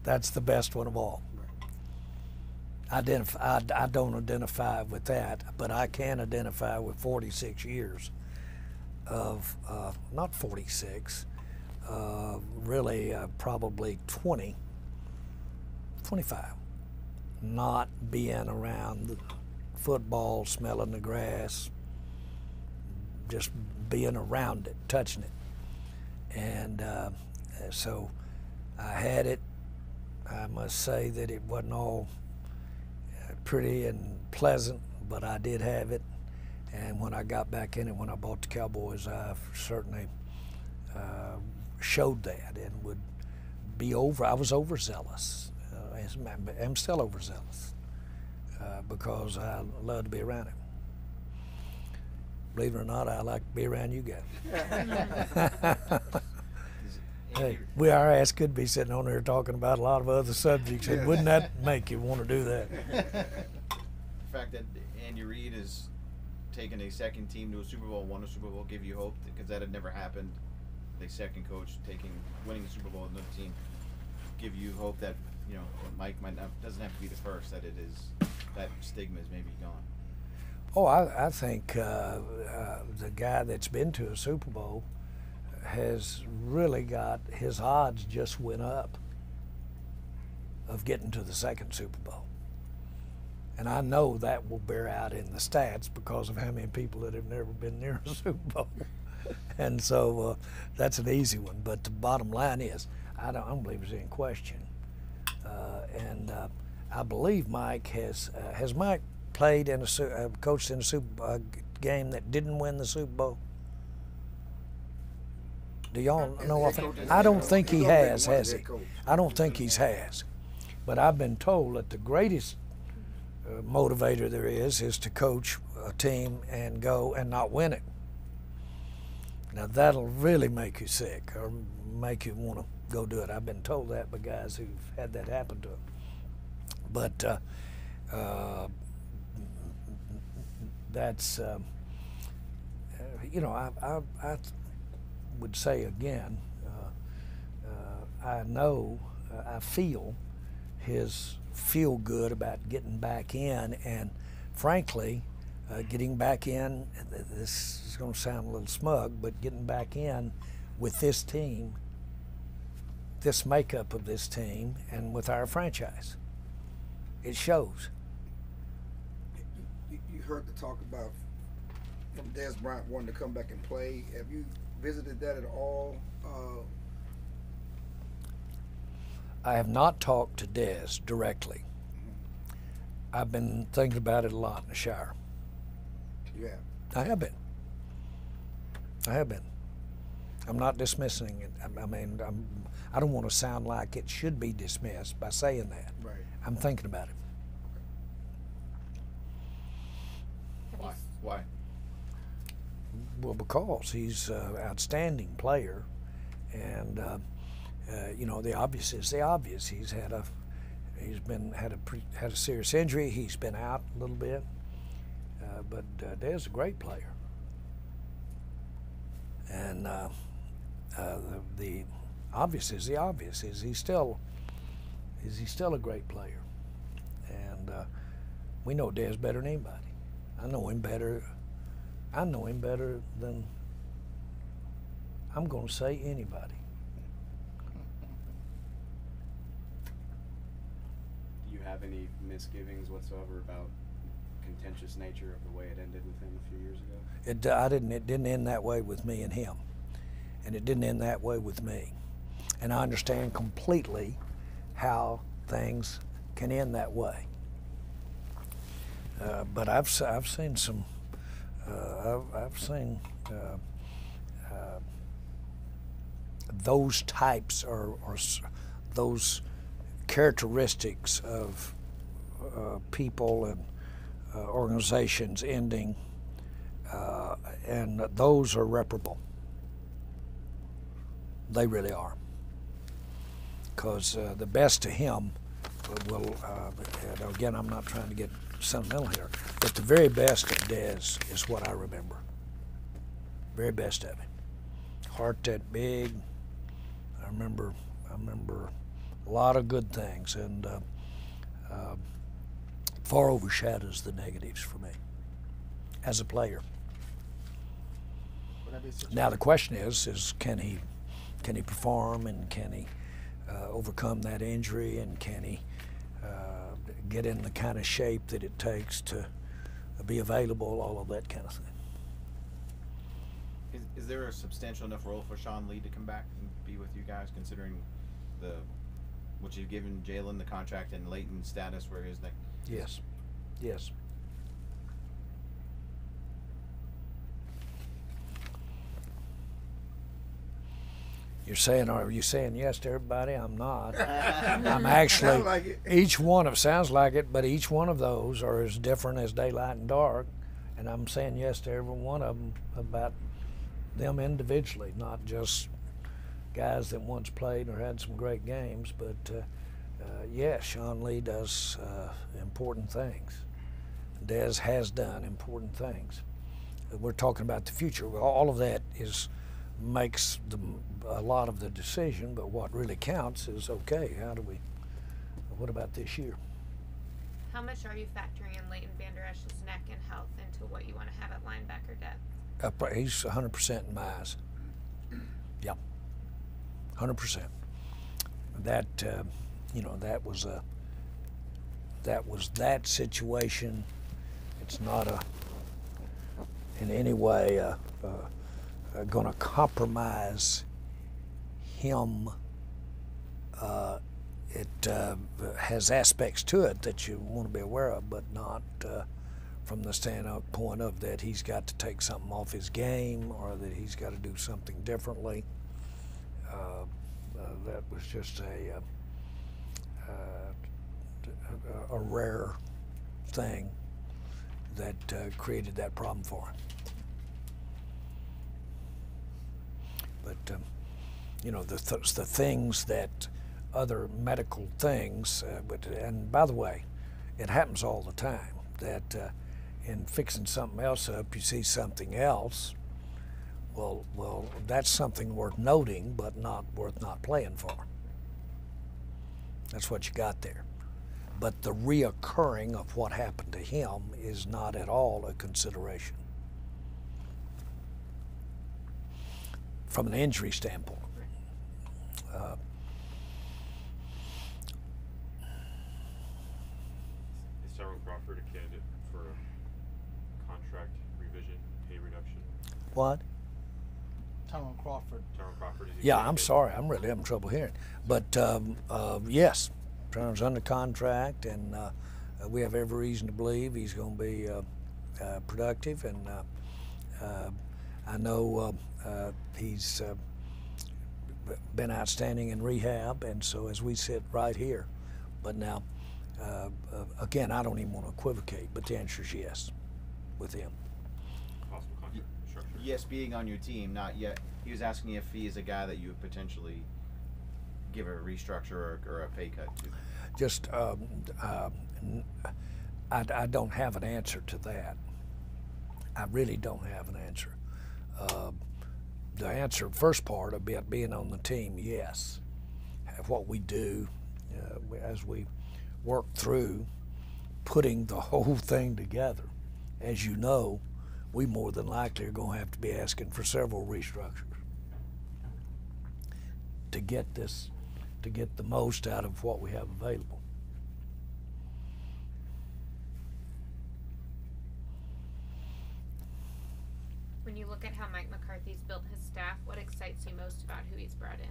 That's the best one of all. I don't identify with that, but I can identify with 46 years of, not 46, really probably 20, 25, not being around the football, smelling the grass, just being around it, touching it. And so I had it. I must say that it wasn't all pretty and pleasant, but I did have it. And when I got back in it, when I bought the Cowboys, I certainly showed that and would be I was overzealous. I'm still overzealous because I love to be around it. Believe it or not, I like to be around you guys. Hey, our ass could be sitting on there talking about a lot of other subjects, and wouldn't that make you want to do that? The fact that Andy Reid has taken a second team to a Super Bowl, won a Super Bowl, give you hope, because that had never happened. The second coach winning the Super Bowl with another team, give you hope that Mike doesn't have to be the first. That that stigma is maybe gone. Oh, I think the guy that's been to a Super Bowl has really got his odds just went up of getting to the second Super Bowl. And I know that will bear out in the stats because of how many people that have never been near a Super Bowl. And so that's an easy one. But the bottom line is, I don't believe there's any question. And I believe Mike has Mike played in coached in a Super game that didn't win the Super Bowl? Do y'all know? I don't think he has he? I don't think he has. But I've been told that the greatest motivator there is to coach a team and go and not win it. Now that'll really make you sick or make you want to go do it. I've been told that by guys who've had that happen to them. But that's I would say again, I know, I feel his feel good about getting back in, and frankly, getting back in, this is going to sound a little smug, but getting back in with this team, this makeup of this team, and with our franchise. It shows. You heard the talk about from Dez Bryant wanting to come back and play. Have you visited that at all? I have not talked to Dez directly. I've been thinking about it a lot in the shower. Yeah. I have been. I'm not dismissing it. I mean, I don't want to sound like it should be dismissed by saying that. Right. I'm thinking about it. Have you Why? s- Why? Well, because he's an outstanding player, and you know, the obvious is the obvious. He's had a serious injury. He's been out a little bit, but Dez a great player, and the obvious is the obvious. Is he still a great player? And we know Dez better than anybody. I know him better than I'm going to say anybody. Do you have any misgivings whatsoever about contentious nature of the way it ended with him a few years ago? It didn't end that way with me and him, and it didn't end that way with me. And I understand completely how things can end that way. But I've seen some. I've seen those types or those characteristics of people and organizations ending, and those are reparable. They really are. Because the best of him will, and again, I'm not trying to get sentimental here, but the very best of Dez is what I remember. Very best of it. Heart that big. I remember a lot of good things, and far overshadows the negatives for me as a player. Would that be a situation? Now the question is can he perform, and can he overcome that injury, and can he get in the kind of shape that it takes to be available, all of that kind of thing. Is there a substantial enough role for Sean Lee to come back and be with you guys, considering what you've given Jalen, the contract, and Leighton's status where his neck? Yes. Yes. Are you saying yes to everybody? I'm not. I'm actually, Sound like it. each one of, sounds like it, but each one of those are as different as daylight and dark, and I'm saying yes to every one of them about them individually, not just guys that once played or had some great games, but yes, Sean Lee does important things. Dez has done important things. We're talking about the future. All of that makes a lot of the decision, but what really counts is, okay, what about this year? How much are you factoring in Leighton Vander Esch's neck and health into what you want to have at linebacker depth? He's 100% in my eyes. Yeah, 100%. That that was that situation. It's not in any way going to compromise him. It has aspects to it that you want to be aware of, but not from the standpoint of that he's got to take something off his game or that he's got to do something differently. That was just a rare thing that created that problem for him. But the things that other medical things, and by the way, it happens all the time that in fixing something else up, you see something else. Well, that's something worth noting, but not worth not playing for. That's what you got there. But the reoccurring of what happened to him is not at all a consideration from an injury standpoint. Is Tyrone Crawford a candidate for a contract revision, pay reduction? What? Tyrone Crawford Crawford? Terrell Crawford? Is he Yeah, gonna I'm get- sorry. I'm really having trouble hearing. But yes, Turner's under contract, and we have every reason to believe he's going to be productive. And I know he's been outstanding in rehab, and so as we sit right here. But now, again, I don't even want to equivocate, but the answer is yes with him. Possible contract structure. Yes, being on your team, not yet. He was asking if he is a guy that you would potentially give a restructure or a pay cut to. Just, I don't have an answer to that. I really don't have an answer. The answer, first part about being on the team, yes. What we do as we work through putting the whole thing together, as you know, we more than likely are going to have to be asking for several restructures to get this, to get the most out of what we have available. When you look at how Mike McCarthy's built his staff, what excites you most about who he's brought in?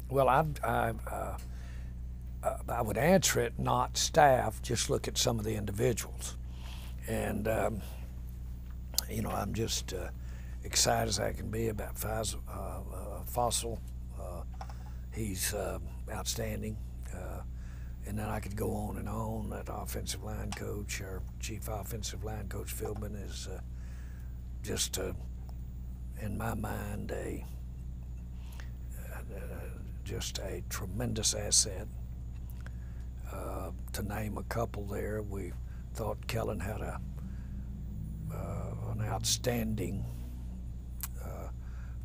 Well, I would answer it not staff, just look at some of the individuals. And, you know, I'm just excited as I can be about Fossil. He's outstanding. And then I could go on and on. That offensive line coach, our chief offensive line coach, Philbin, is just, in my mind, just a tremendous asset. To name a couple there, we thought Kellen had an outstanding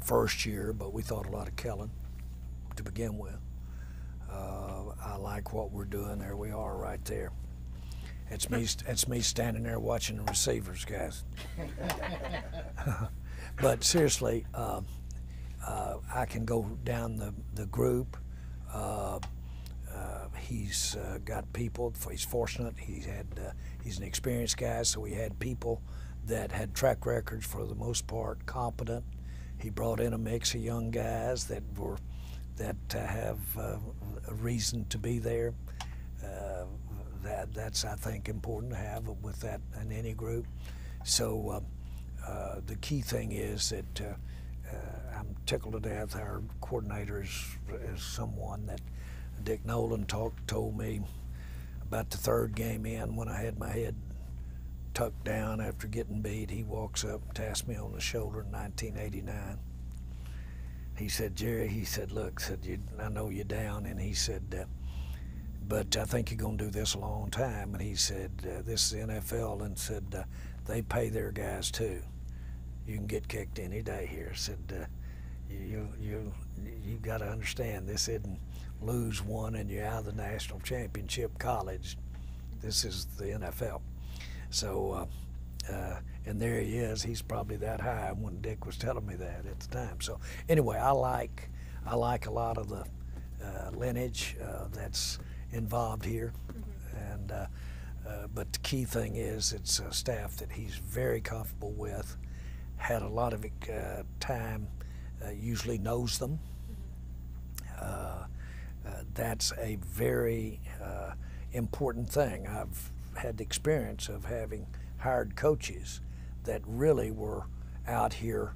first year, but we thought a lot of Kellen to begin with. I like what we're doing. There we are, right there. It's me standing there watching the receivers, guys. But seriously, I can go down the group. He's got people. He's fortunate. He's an experienced guy, so he had people that had track records for the most part, competent. He brought in a mix of young guys that have a reason to be there. That's I think important to have with that in any group. So the key thing is that I'm tickled to death. Our coordinator is someone that Dick Nolan told me about the third game in when I had my head tucked down after getting beat. He walks up and taps me on the shoulder in 1989. He said, Jerry, he said, look, I know you're down, and he said, but I think you're going to do this a long time. And he said, this is the NFL, and said, they pay their guys too. You can get kicked any day here. Said, you got to understand, this isn't lose one and you're out of the national championship college. This is the NFL. So, and there he is. He's probably that high when Dick was telling me that at the time. So anyway, I like a lot of the lineage that's involved here, and but the key thing is it's a staff that he's very comfortable with, had a lot of time, usually knows them. That's a very important thing. I've had the experience of having hired coaches that really were out here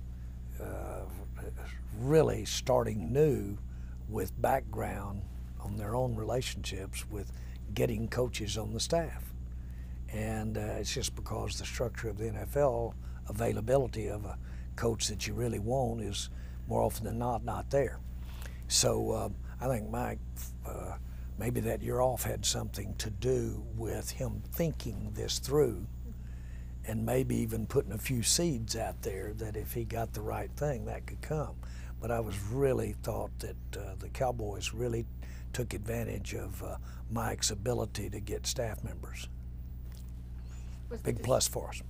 really starting new with background on their own relationships with getting coaches on the staff. And it's just because the structure of the NFL, availability of a coach that you really want is more often than not there. So I think Mike, maybe that year off had something to do with him thinking this through, and maybe even putting a few seeds out there that if he got the right thing, that could come. But I was really thought that the Cowboys really took advantage of Mike's ability to get staff members. Big plus for us.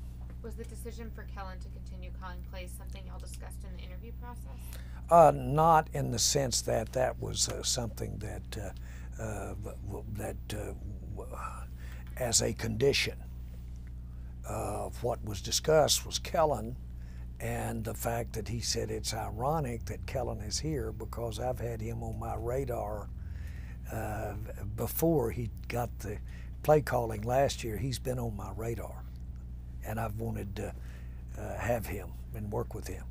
Was the decision for Kellen to continue calling plays something y'all discussed in the interview process? Not in the sense that that was something that as a condition of what was discussed was Kellen And the fact that he said it's ironic that Kellen is here because I've had him on my radar before he got the play calling last year. He's been on my radar, and I've wanted to have him and work with him.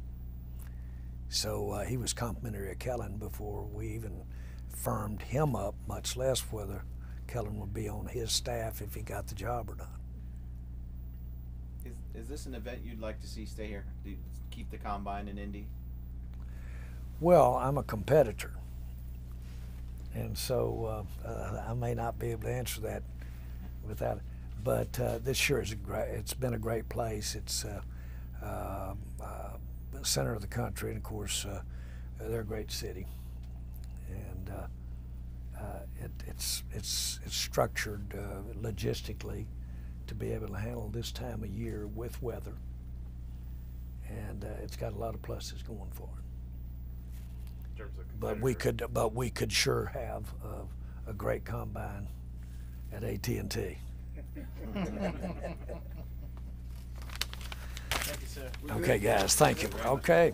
So he was complimentary of Kellen before we even firmed him up, much less whether Kellen would be on his staff if he got the job or not. Is this an event you'd like to see stay here? Do you keep the combine in Indy? Well, I'm a competitor, and so I may not be able to answer that without it. But this sure is it's been a great place. It's the center of the country, and of course, they're a great city, and it's structured logistically to be able to handle this time of year with weather, and it's got a lot of pluses going for it. In terms of But we could sure have a great combine at AT&T. Thank you, sir. Okay, guys, thank you. Okay.